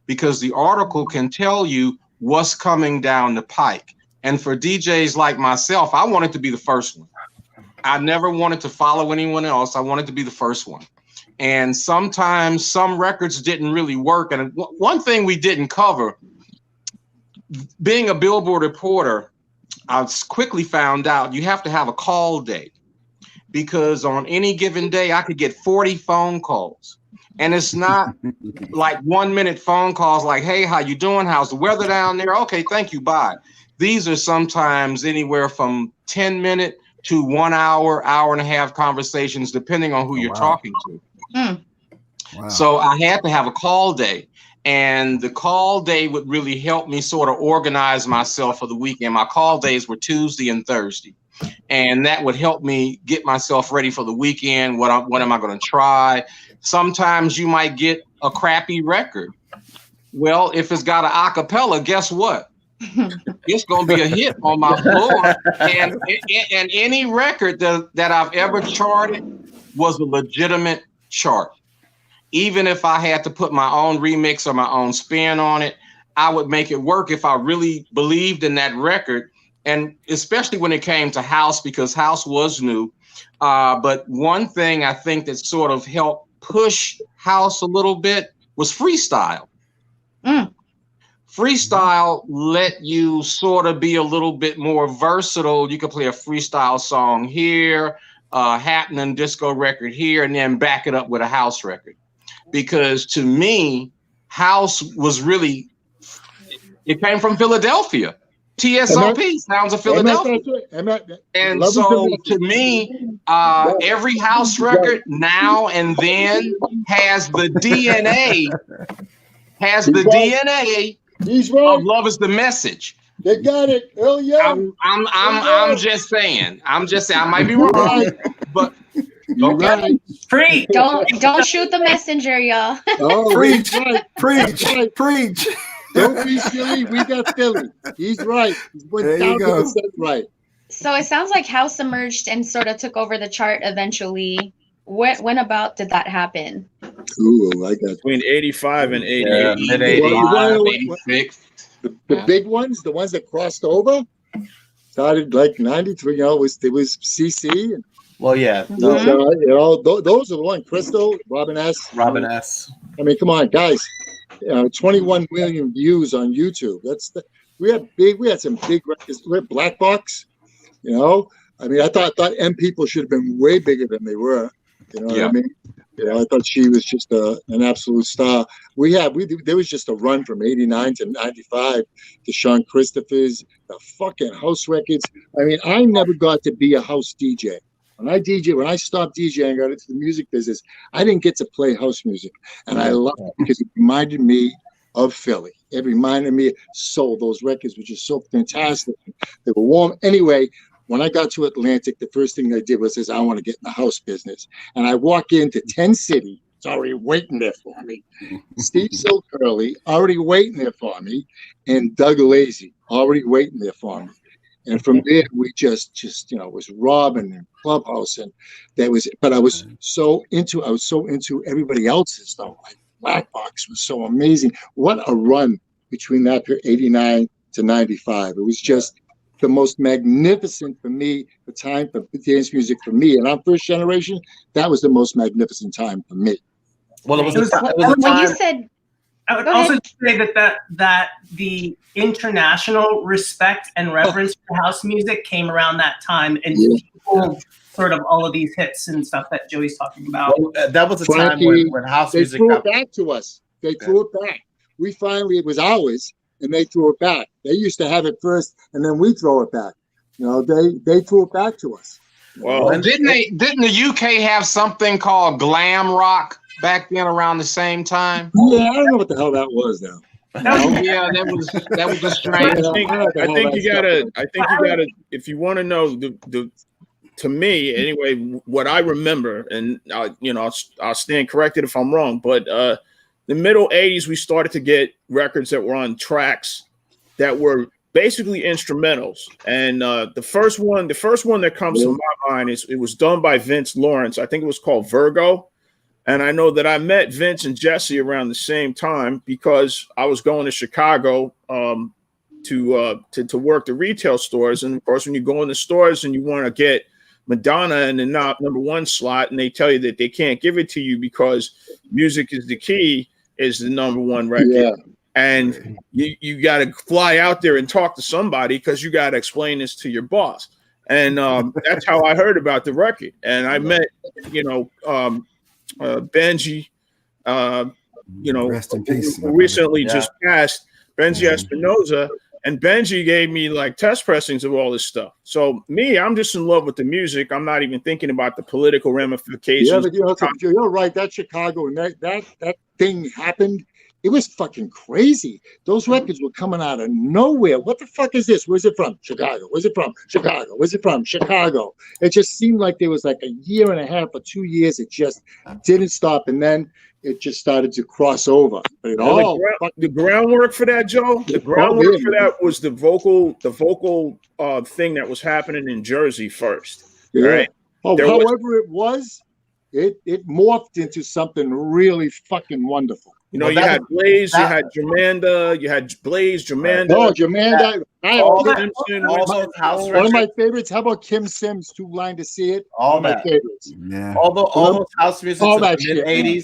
because the article can tell you what's coming down the pike. And for DJs like myself, I wanted to be the first one. I never wanted to follow anyone else. I wanted to be the first one. And sometimes some records didn't really work. And one thing we didn't cover, being a Billboard reporter, I quickly found out you have to have a call day, because on any given day I could get 40 phone calls. And it's not like 1-minute phone calls like, hey, how you doing? How's the weather down there? Okay, thank you, bye. These are sometimes anywhere from 10-minute to 1 hour, hour and a half conversations, depending on who you're talking to. Wow. So I had to have a call day. And the call day would really help me sort of organize myself for the weekend. My call days were Tuesday and Thursday. And that would help me get myself ready for the weekend. What am I going to try? Sometimes you might get a crappy record. Well, if it's got an acapella, guess what? It's going to be a hit on my floor. And any record that I've ever charted was a legitimate chart. Even if I had to put my own remix or my own spin on it, I would make it work if I really believed in that record. And especially when it came to house, because house was new. But one thing I think that sort of helped push house a little bit was freestyle. Freestyle let you sort of be a little bit more versatile. You could play a freestyle song here, happening disco record here, and then back it up with a house record. Because to me, house was really, it came from Philadelphia. TSOP, Sounds of Philadelphia. And so to me, every house record now and then has the DNA, of Love Is the Message. They got it. Hell yeah. I'm just saying. I might be wrong, but okay. Preach. Don't shoot the messenger, y'all. Oh, preach. Preach. Don't be silly. We got Philly. He's right. He's 1,000% right. So it sounds like house emerged and sort of took over the chart eventually. When about did that happen? Ooh, I got between 85 and 88. Mid-85, 86. The big ones, the ones that crossed over, started like 93. It was CC. And, well, yeah. those are the ones. Crystal, Robin S. I mean, come on, guys. 21 million views on YouTube. We had some big records. We had Black Box. I mean, I thought M People should have been way bigger than they were. You know what I mean? I thought she was just an absolute star. There was just a run from 89 to 95 to Sean Christopher's, the fucking house records. I mean, I never got to be a house DJ. When I stopped DJing and got into the music business, I didn't get to play house music. And I loved it because it reminded me of Philly. It reminded me of soul. Those records were just so fantastic. They were warm. Anyway, when I got to Atlantic, the first thing I did was I want to get in the house business. And I walk into 10 City. It's already waiting there for me. Steve So Curly already waiting there for me. And Doug Lazy already waiting there for me. And from there, we just it was Robin and Clubhouse, and but I was so into everybody else's though. Like Black Box was so amazing. What a run between that 89 to 95. It was just the most magnificent for me, the time for dance music for me. And I'm first generation, that was the most magnificent time for me. Well, it was a time. When you said, I would also say that the international respect and reverence for house music came around that time, and people sort of all of these hits and stuff that Joey's talking about. Well, that was a time when house music threw it back to us. They threw it back. We finally, it was ours, and they threw it back. They used to have it first, and then we throw it back. They threw it back to us. Well, and didn't the UK have something called glam rock back then around the same time? Yeah, I don't know what the hell that was now. Yeah, that was a strange. I think you gotta. If you want to know to me anyway, what I remember, and I'll stand corrected if I'm wrong, but the middle '80s we started to get records that were on tracks that were basically instrumentals, and the first one that comes to my mind is it was done by Vince Lawrence. I think it was called Virgo. And I know that I met Vince and Jesse around the same time because I was going to Chicago to work the retail stores. And of course, when you go in the stores and you want to get Madonna in the number one slot, and they tell you that they can't give it to you because Music Is the Key is the number one record. Yeah. And you got to fly out there and talk to somebody because you got to explain this to your boss. And that's how I heard about the record. And I met, Benji, rest in peace, recently just passed, Benji Espinoza, and Benji gave me like test pressings of all this stuff. So I'm just in love with the music. I'm not even thinking about the political ramifications. Yeah, but you're right. That Chicago and that thing happened. It was fucking crazy. Those records were coming out of nowhere. What the fuck is this? Where's it from? Chicago. Where's it from? Chicago. Where's it from? Chicago. It just seemed like there was like a year and a half or 2 years. It just didn't stop. And then it just started to cross over. But the groundwork for that, Joe, the groundwork for that was the vocal thing that was happening in Jersey first. Yeah. Right? However it was, it morphed into something really fucking wonderful. You had Blaze, you had Jermanda, Jermanda. Oh, Jermanda. One of my favorites. How about Kim Sims, Too Blind to See It? All my favorites. Yeah. All those house music in the mid-'80s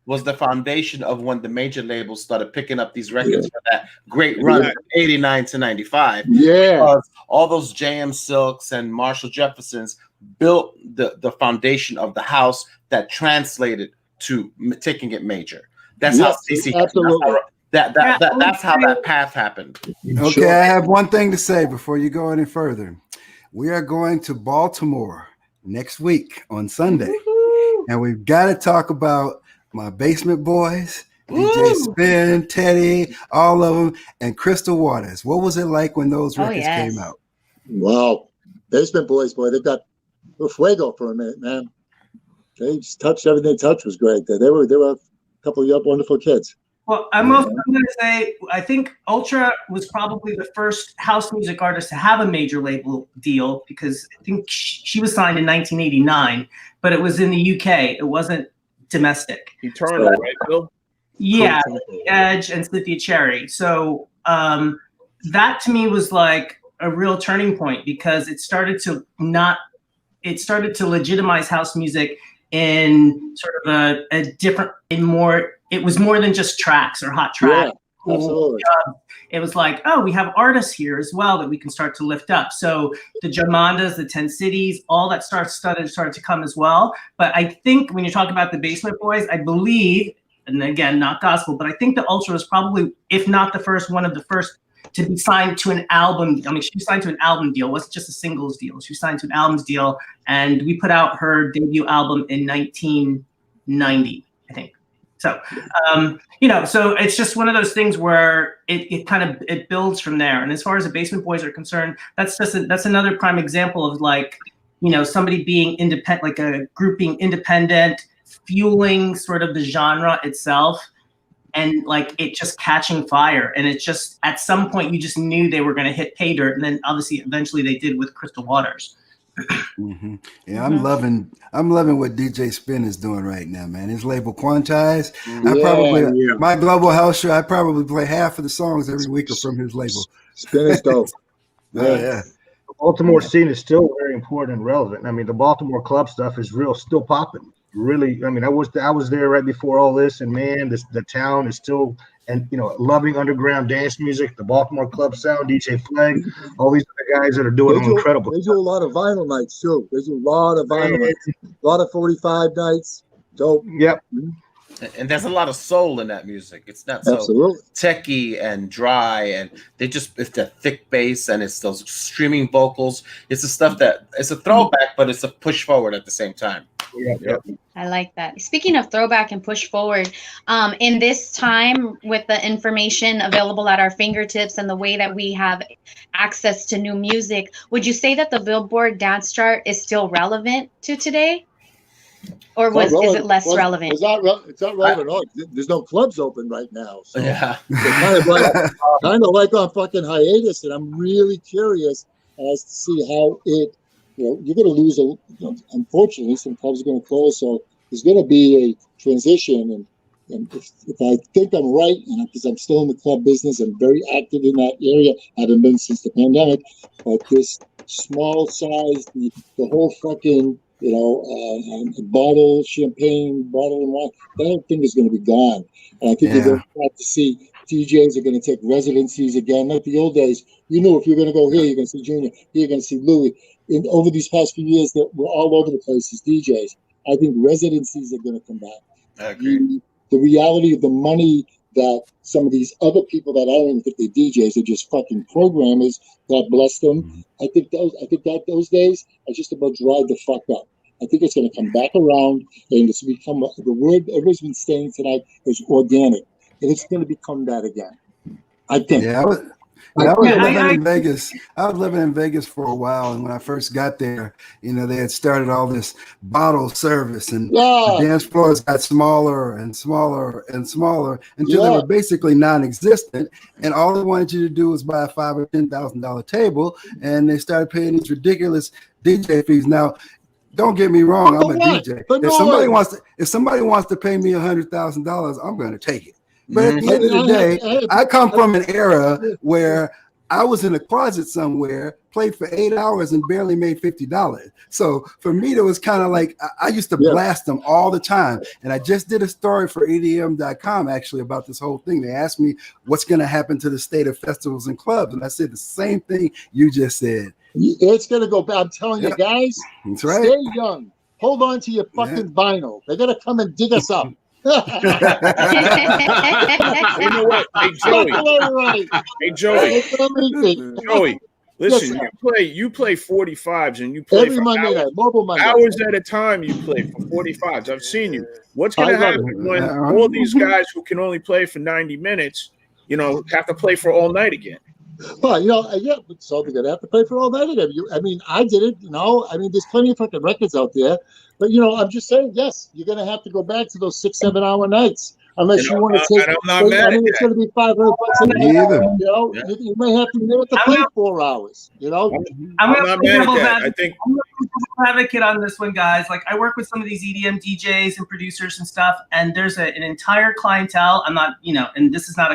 was the foundation of when the major labels started picking up these records for that great run from 89 to 95. Yeah. Because all those JM Silks and Marshall Jeffersons built the foundation of the house that translated to taking it major. That's how CC. Absolutely. That's how that path happened. Okay, I have one thing to say before you go any further. We are going to Baltimore next week on Sunday, and we've got to talk about my Basement Boys, DJ Spin, Teddy, all of them, and Crystal Waters. What was it like when those records came out? Wow, Basement Boys, boy, they got fuego for a minute, man. They just touched everything they touched was great. They were a couple of wonderful kids. Well, I'm going to say I think Ultra was probably the first house music artist to have a major label deal because I think she was signed in 1989, but it was in the UK. It wasn't domestic. Eternal, right, Bill? Yeah, Edge and Cynthia Cherry. So that to me was like a real turning point because it started to legitimize house music in sort of a different, it was more than just tracks or hot tracks. Yeah, absolutely. It was like, oh, we have artists here as well that we can start to lift up. So the Jamandas, the 10 Cities, all that started to come as well. But I think when you talk about the Basement Boys, I believe, and again, not gospel, but I think the Ultra was probably, if not the first, one of the first to be signed to an album. I mean, she was signed to an album deal. It wasn't just a singles deal. She was signed to an albums deal, and we put out her debut album in 1990, I think. So, so it's just one of those things where it builds from there. And as far as the Basement Boys are concerned, that's another prime example of like, somebody being independent, like a group being independent, fueling sort of the genre itself, and like it just catching fire. And it's just, at some point you just knew they were going to hit pay dirt. And then obviously eventually they did with Crystal Waters. Mm-hmm. Yeah, I'm loving what DJ Spin is doing right now, man. His label Quantize. My global house show, I probably play half of the songs every week are from his label. Spin is dope. Yeah. The Baltimore scene is still very important and relevant. I mean, the Baltimore club stuff is still popping. Really, I mean, I was there right before all this, and man, the town is still, and loving underground dance music, the Baltimore club sound, DJ Flag, all these other guys that are doing incredible. They do a lot of vinyl nights too. They do a lot of vinyl nights, a lot of 45 nights. Dope. Yep. And there's a lot of soul in that music. It's not so techie and dry, and it's the thick bass, and it's those streaming vocals. It's the stuff that it's a throwback, but it's a push forward at the same time. Yeah. I like that. Speaking of throwback and push forward, in this time with the information available at our fingertips and the way that we have access to new music, would you say that the Billboard Dance Chart is still relevant to today? Or is it less relevant? It's not relevant. There's no clubs open right now. So yeah. It's kind of like on fucking hiatus, and I'm really curious as to see how it, you're going to lose unfortunately, some clubs are going to close. So there's going to be a transition. And if I think I'm right, because I'm still in the club business, I'm very active in that area. I haven't been since the pandemic. But this small size, the whole fucking, bottle, champagne, bottle and wine, that thing is going to be gone. And I think you're going to have to see DJs are going to take residencies again. Like the old days, you knew if you're going to go here, you're going to see Junior, here you're going to see Louis. Over these past few years, that we're all over the place as DJs. I think residencies are going to come back. I agree. The reality of the money that some of these other people that I don't even think they're DJs, they're just fucking programmers, God bless them. Mm-hmm. I think those days are just about dried the fuck up. I think it's going to come back around, and it's become the word everybody's been saying tonight is organic, and it's going to become that again. I think. Yeah, I was living in Vegas. I was living in Vegas for a while, and when I first got there, they had started all this bottle service, and the dance floors got smaller and smaller and smaller until they were basically non-existent. And all they wanted you to do was buy a $5,000 or $10,000 table, and they started paying these ridiculous DJ fees. Now, don't get me wrong, I'm a DJ. If somebody wants to pay me $100,000, I'm going to take it. But at the end of the day, I come from an era where I was in a closet somewhere, played for 8 hours, and barely made $50. So for me, it was kind of like I used to blast them all the time. And I just did a story for EDM.com actually about this whole thing. They asked me what's going to happen to the state of festivals and clubs, and I said the same thing you just said. It's going to go back. I'm telling you guys, that's right. Stay young. Hold on to your fucking vinyl. They're going to come and dig us up. You know what? Hey, Joey, listen, you play 45s, and you play every Monday night, mobile Monday. Hours at a time you play for 45s. I've seen you. What's going to happen when all these guys who can only play for 90 minutes, have to play for all night again? Well, so they're gonna have to play for all night again. I did it. There's plenty of fucking records out there, but I'm just saying, yes, you're gonna have to go back to those 6-7 hour nights, unless you want to take. It's gonna be $500 you may have to play 4 hours. I'm not mad at that. I think I'm an advocate on this one, guys. Like, I work with some of these EDM DJs and producers and stuff, and there's an entire clientele. I'm not, and this is not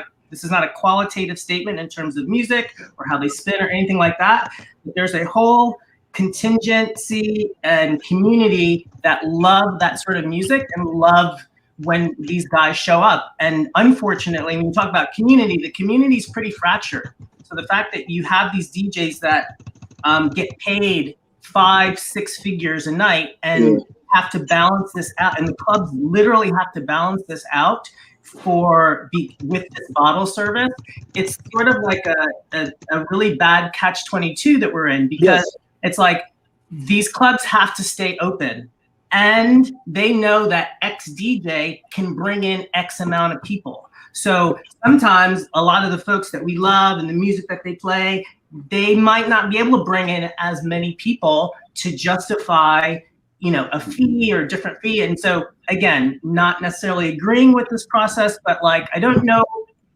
a qualitative statement in terms of music or how they spin or anything like that. There's a whole contingency and community that love that sort of music and love when these guys show up. And unfortunately, when you talk about community, the community is pretty fractured. So the fact that you have these DJs that get paid 5-6 figures a night and have to balance this out, and the clubs literally have to balance this out, with this bottle service, it's sort of like a really bad catch-22 that we're in, because it's like these clubs have to stay open, and they know that X DJ can bring in X amount of people. So sometimes a lot of the folks that we love and the music that they play, they might not be able to bring in as many people to justify, a fee or a different fee. And so again, not necessarily agreeing with this process, but like, I don't know.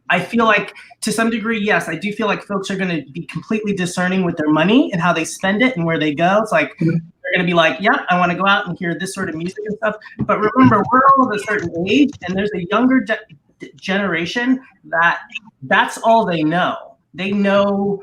I feel like to some degree, yes, I do feel like folks are going to be completely discerning with their money and how they spend it and where they go. It's like, they're going to be like, yeah, I want to go out and hear this sort of music and stuff. But remember, we're all of a certain age, and there's a younger generation that's all they know. They know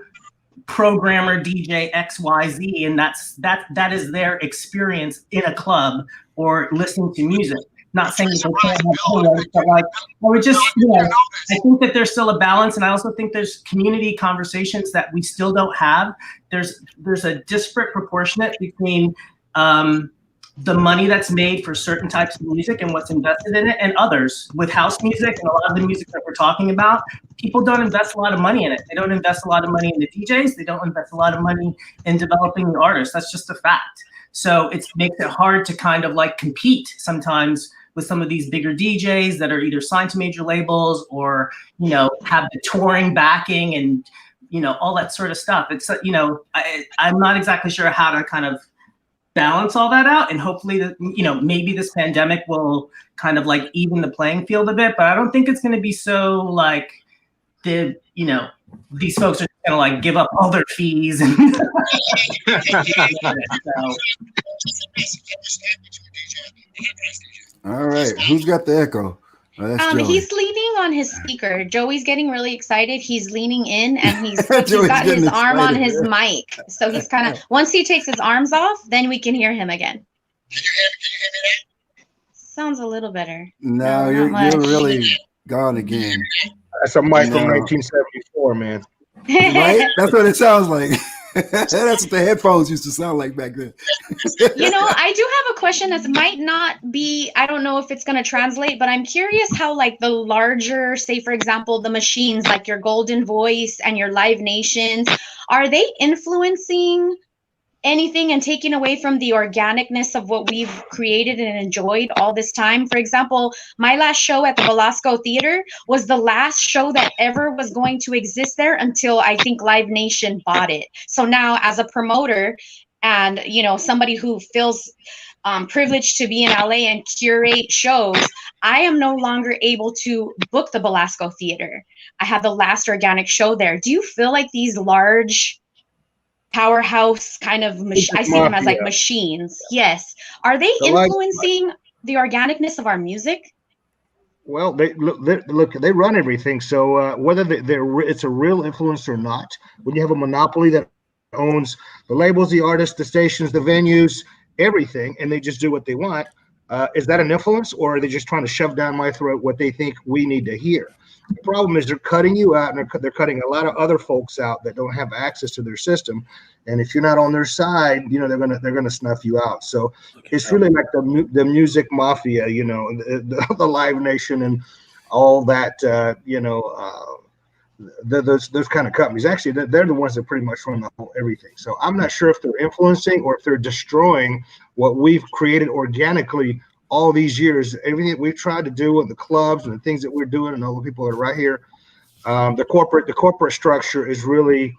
programmer DJ XYZ, and that is their experience in a club or listening to music. Not saying that they can't have fun, but like, I would just, I think that there's still a balance, and I also think there's community conversations that we still don't have. There's a disparate proportionate between the money that's made for certain types of music and what's invested in it, and others. With house music and a lot of the music that we're talking about, people don't invest a lot of money in it. They don't invest a lot of money in the DJs. They don't invest a lot of money in developing the artists. That's just a fact. So it makes it hard to kind of like compete sometimes with some of these bigger DJs that are either signed to major labels or, have the touring backing and, all that sort of stuff. It's, I'm not exactly sure how to kind of balance all that out. And hopefully that, maybe this pandemic will kind of like even the playing field a bit, but I don't think it's going to be so like these folks are going to like give up all their fees. And All right, who's got the echo? Oh, he's leaning on his speaker. Joey's getting really excited. He's leaning in, and he's got his arm on his mic. So he's kind of, once he takes his arms off, then we can hear him again. Can you hear me now? Sounds a little better. No, you're really gone again. That's a mic from 1974, man. Right? That's what it sounds like. That's what the headphones used to sound like back then. I do have a question that might not be, I don't know if it's going to translate, but I'm curious how like the larger, say for example, the machines like your Golden Voice and your Live Nations, are they influencing anything and taking away from the organicness of what we've created and enjoyed all this time? For example, my last show at the Velasco Theater was the last show that ever was going to exist there until I think Live Nation bought it. So now as a promoter and, somebody who feels privileged to be in LA and curate shows, I am no longer able to book the Velasco Theater. I had the last organic show there. Do you feel like these large powerhouse kind of I see them as like machines? Yes. Are they influencing the organicness of our music? Well, they run everything. So whether it's a real influence or not, when you have a monopoly that owns the labels, the artists, the stations, the venues, everything, and they just do what they want, is that an influence, or are they just trying to shove down my throat what they think we need to hear? The problem is they're cutting you out, and they're cutting a lot of other folks out that don't have access to their system. And if you're not on their side, they're gonna snuff you out. So it's really like the music mafia, the Live Nation and all that, those kind of companies. Actually, they're the ones that pretty much run the whole everything. So I'm not sure if they're influencing or if they're destroying what we've created organically all these years. Everything that we've tried to do with the clubs and the things that we're doing, and all the people that are right here, the corporate structure is really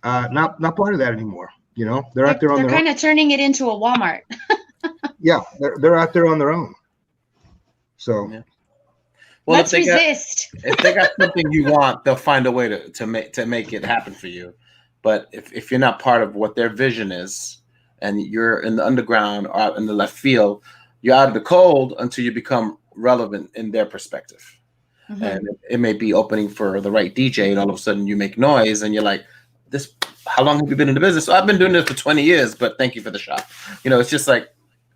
not part of that anymor. They're out there on their own. They're kind of turning it into a Walmart. Yeah, they're out there on their own. So yeah. Well, let's resist. If they got something you want, they'll find a way to make it happen for you. But if you're not part of what their vision is, and you're in the underground or out in the left field, you're out of the cold until you become relevant in their perspective. Mm-hmm. And it may be opening for the right DJ, and all of a sudden you make noise, and you're like, "This? How long have you been in the business?" "So I've been doing this for 20 years, but thank you for the shot." It's just like,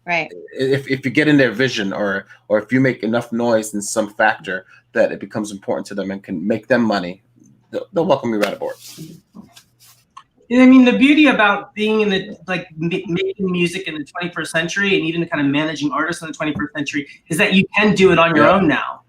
right. If you get in their vision, or if you make enough noise in some factor that it becomes important to them and can make them money, they'll welcome you right aboard. I mean, the beauty about being in the making music in the 21st century, and even kind of managing artists in the 21st century, is that you can do it on your own now.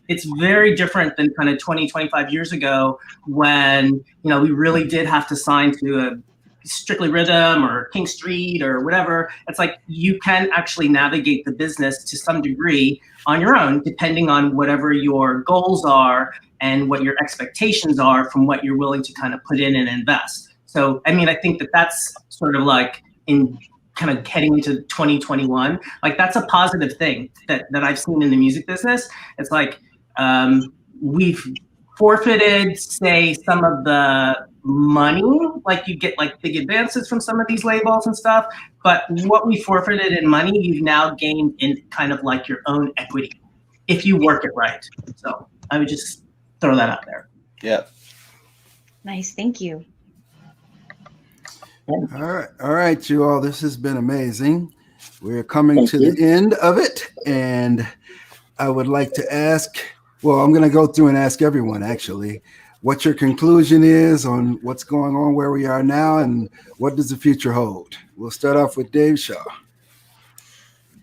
it's very different than kind of 20, 25 years ago when, we really did have to sign to a Strictly Rhythm or King Street or whatever. It's like you can actually navigate the business to some degree on your own, depending on whatever your goals are and what your expectations are from what you're willing to kind of put in and invest. So, I mean, I think that that's sort of like in kind of heading into 2021, like that's a positive thing that I've seen in the music business. It's like we've forfeited, say, some of the money, like you get like big advances from some of these labels and stuff, but what we forfeited in money, you've now gained in kind of like your own equity if you work it right. So I would just throw that out there. Yeah. Nice, thank you. All right, you all. This has been amazing. We're coming to the end of it, and I would like to ask. Well, I'm going to go through and ask everyone actually what your conclusion is on what's going on where we are now, and what does the future hold. We'll start off with Dave Shaw.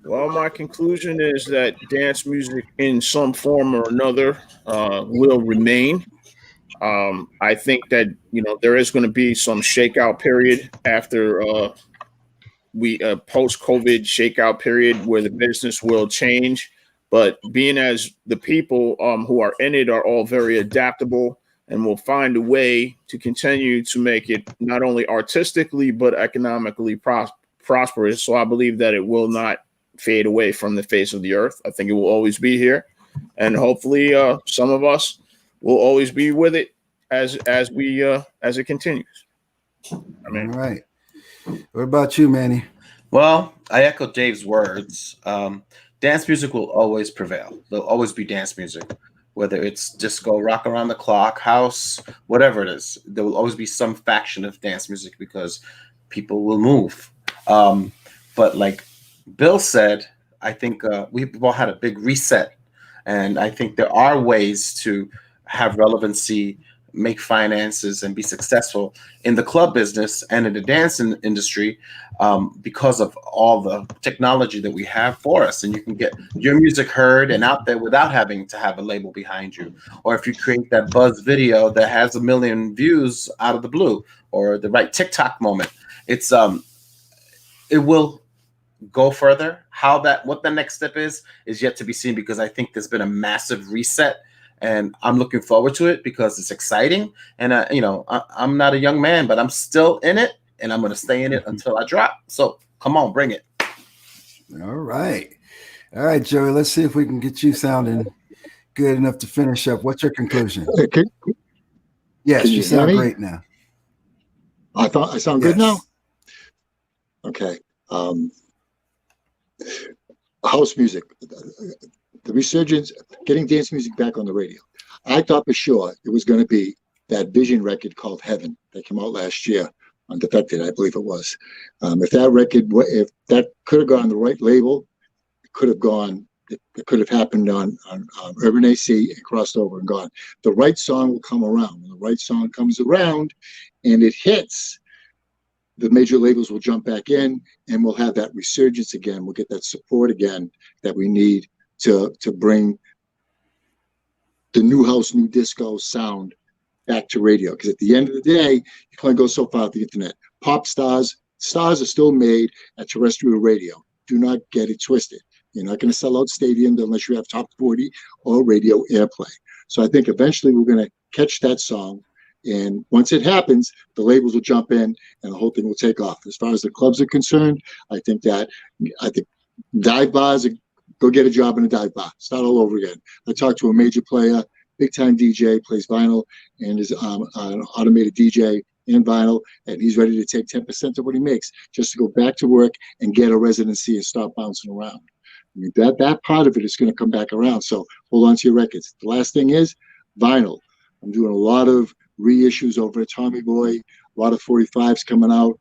Well, my conclusion is that dance music in some form or another will remain. I think that, there is going to be some shakeout period after post-COVID shakeout period where the business will change. But being as the people who are in it are all very adaptable and will find a way to continue to make it not only artistically, but economically prosperous. So I believe that it will not fade away from the face of the earth. I think it will always be here. And hopefully some of us will always be with it as it continues. All right. What about you, Manny? Well, I echo Dave's words. Dance music will always prevail. There'll always be dance music, whether it's disco, rock around the clock, house, whatever it is. There will always be some faction of dance music because people will move. But like Bill said, I think we've all had a big reset. And I think there are ways to have relevancy, make finances, and be successful in the club business and in the dance industry because of all the technology that we have for us. And you can get your music heard and out there without having to have a label behind you. Or if you create that buzz video that has 1 million views out of the blue, or the right TikTok moment, it will go further. What the next step is yet to be seen, because I think there's been a massive reset. And I'm looking forward to it because it's exciting. And, I'm not a young man, but I'm still in it, and I'm going to stay in it until I drop. So come on, bring it. All right, Joey, let's see if we can get you sounding good enough to finish up. What's your conclusion? Okay. Yes, you sound great now. I thought I sound good now? Okay. House music. The resurgence, getting dance music back on the radio. I thought for sure it was going to be that Vision record called Heaven that came out last year on Defected, I believe it was. If that could have gone on the right label, it could have happened on Urban AC and crossed over and gone. The right song will come around. When the right song comes around and it hits, the major labels will jump back in, and we'll have that resurgence again. We'll get that support again that we need to bring the new house, new disco sound back to radio. Because at the end of the day, you can only go so far with the internet. Pop stars are still made at terrestrial radio. Do not get it twisted. You're not going to sell out stadiums unless you have top 40 or radio airplay. So I think eventually we're going to catch that song. And once it happens, the labels will jump in and the whole thing will take off. As far as the clubs are concerned, I think dive bars, go get a job in a dive bar, start all over again. I talked to a major player, big time DJ, plays vinyl and is an automated DJ in vinyl, and he's ready to take 10% of what he makes just to go back to work and get a residency and start bouncing around. I mean, that part of it is going to come back around. So hold on to your records. The last thing is vinyl. I'm doing a lot of reissues over at Tommy Boy, a lot of 45s coming out.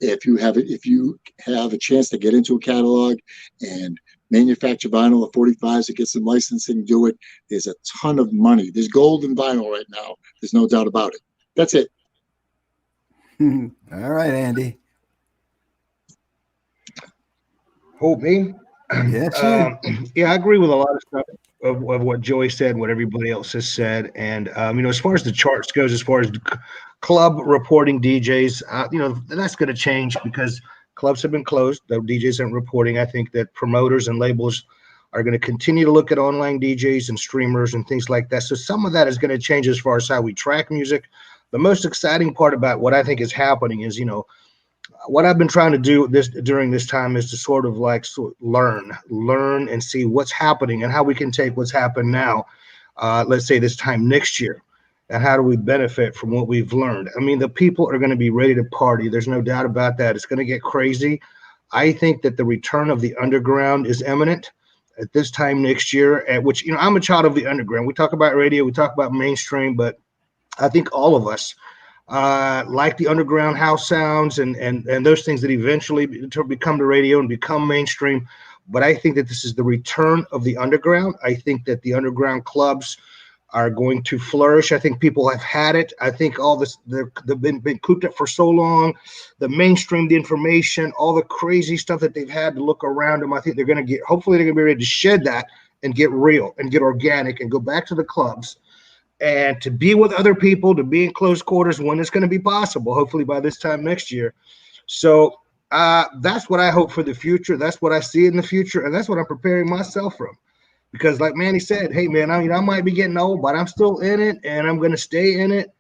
If you have a chance to get into a catalog and manufacture vinyl or 45s to get some licensing, do it. There's a ton of money. There's gold in vinyl right now. There's no doubt about it. That's it. All right, Andy. Who, me? Yeah, sure. Yeah, I agree with a lot of stuff of what Joey said, what everybody else has said. And, as far as the charts goes, as far as club reporting DJs, that's going to change because clubs have been closed. The DJs aren't reporting. I think that promoters and labels are going to continue to look at online DJs and streamers and things like that. So some of that is going to change as far as how we track music. The most exciting part about what I think is happening is, what I've been trying to do during this time is to sort of learn and see what's happening and how we can take what's happened now, let's say this time next year, and how do we benefit from what we've learned. I mean, the people are going to be ready to party. There's no doubt about that. It's going to get crazy. I think that the return of the underground is imminent at this time next year, at which, I'm a child of the underground. We talk about radio, we talk about mainstream, but I think all of us like the underground house sounds and those things that eventually become the radio and become mainstream. But I think that this is the return of the underground. I think that the underground clubs are going to flourish. I think people have had it. I think all this, they've been cooped up for so long, the mainstream, the information, all the crazy stuff that they've had to look around them. I think hopefully they're going to be ready to shed that and get real and get organic and go back to the clubs and to be with other people, to be in close quarters when it's going to be possible, hopefully by this time next year. So that's what I hope for the future. That's what I see in the future. And that's what I'm preparing myself from. Because like Manny said, hey, man, I might be getting old, but I'm still in it and I'm going to stay in it.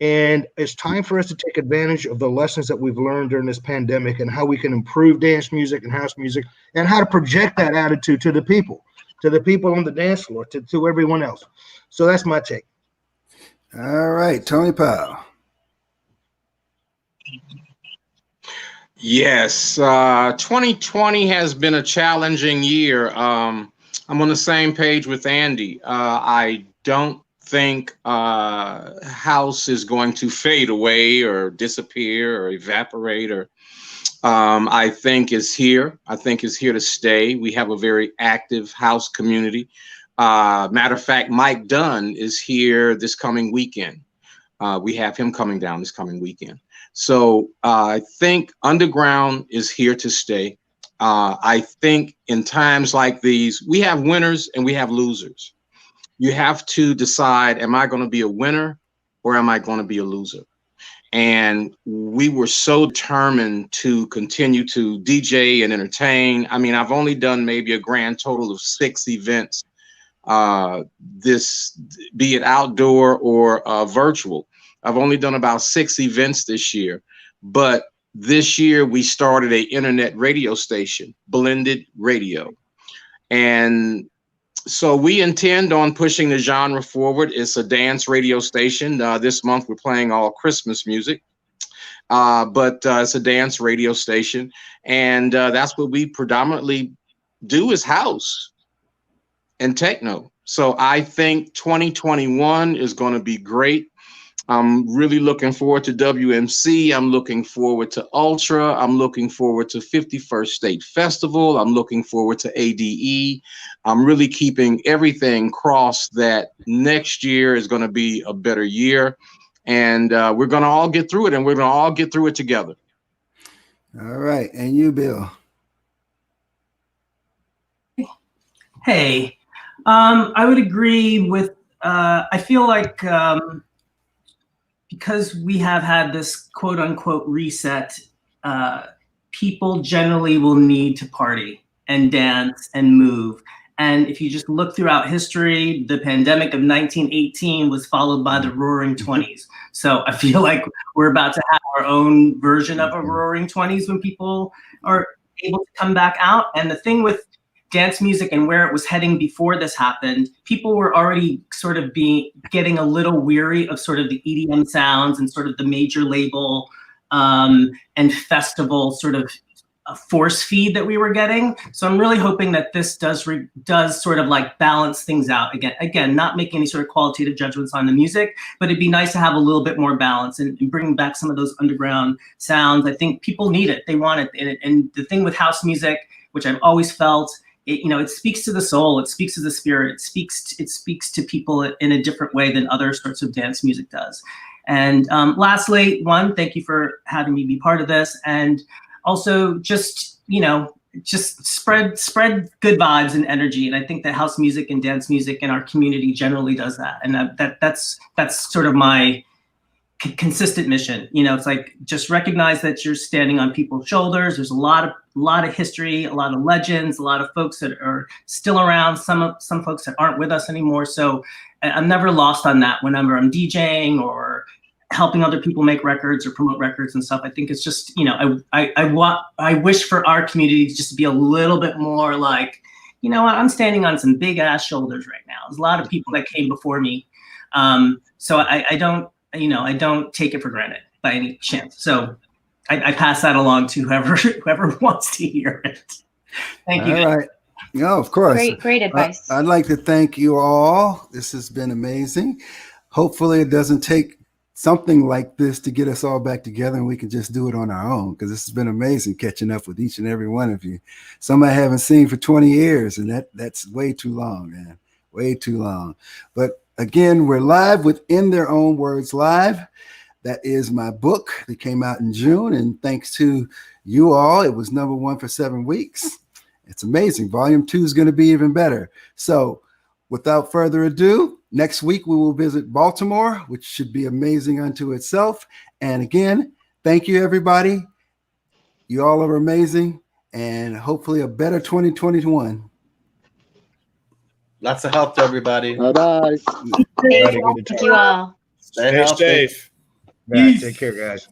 And it's time for us to take advantage of the lessons that we've learned during this pandemic and how we can improve dance music and house music and how to project that attitude to the people on the dance floor, to everyone else. So that's my take. All right, Tony Powell. Yes, 2020 has been a challenging year. I'm on the same page with Andy. I don't think house is going to fade away or disappear or evaporate. I think it's here. I think it's here to stay. We have a very active house community. Matter of fact, Mike Dunn is here this coming weekend. We have him coming down this coming weekend. So I think underground is here to stay. I think in times like these, we have winners and we have losers. You have to decide, am I going to be a winner or am I going to be a loser? And we were so determined to continue to DJ and entertain. I mean, I've only done maybe a grand total of 6 events, be it outdoor or virtual. I've only done about 6 events this year, but this year we started an internet radio station, Blended Radio. And so we intend on pushing the genre forward. It's a dance radio station. This month we're playing all Christmas music, but it's a dance radio station. And that's what we predominantly do, is house and techno. So I think 2021 is going to be great. I'm really looking forward to WMC. I'm looking forward to Ultra. I'm looking forward to 51st State Festival. I'm looking forward to ADE. I'm really keeping everything crossed that next year is going to be a better year. And we're going to all get through it, and we're going to all get through it together. All right. And you, Bill? Hey, I would agree with, I feel like, because we have had this quote unquote reset, people generally will need to party and dance and move. And if you just look throughout history, the pandemic of 1918 was followed by the Roaring 20s. So I feel like we're about to have our own version of a Roaring 20s when people are able to come back out. And the thing with dance music and where it was heading before this happened, people were already sort of getting a little weary of sort of the EDM sounds and sort of the major label and festival sort of force feed that we were getting. So I'm really hoping that this does sort of like balance things out. Again, not making any sort of qualitative judgments on the music, but it'd be nice to have a little bit more balance and bring back some of those underground sounds. I think people need it, they want it. And the thing with house music, which I've always felt, it speaks to the soul, it speaks to the spirit, it speaks to people in a different way than other sorts of dance music does. And lastly, thank you for having me be part of this. And also just, just spread good vibes and energy. And I think that house music and dance music in our community generally does that. And that's sort of my consistent mission. You know, it's like, just recognize that you're standing on people's shoulders. There's a lot of history, a lot of legends, a lot of folks that are still around, some folks that aren't with us anymore. So I'm never lost on that whenever I'm DJing or helping other people make records or promote records and stuff. I think it's just, you know, I wish for our community just to be a little bit more like, you know, I'm standing on some big ass shoulders right now. There's a lot of people that came before me. So I don't take it for granted by any chance. So I pass that along to whoever wants to hear it. Thank you. All right. No, of course. Great advice. I'd like to thank you all. This has been amazing. Hopefully it doesn't take something like this to get us all back together and we can just do it on our own, because this has been amazing catching up with each and every one of you. Some I haven't seen for 20 years, and that's way too long, man. Way too long. But again, we're live with In Their Own Words Live. That is my book that came out in June, and thanks to you all, it was #1 for 7 weeks. It's amazing. Volume 2 is going to be even better. So without further ado, next week we will visit Baltimore, which should be amazing unto itself. And again, thank you, everybody. You all are amazing, and hopefully a better 2021. Lots of help to everybody. Bye-bye. Thank you all. Stay healthy. safe. Yeah, take care, guys.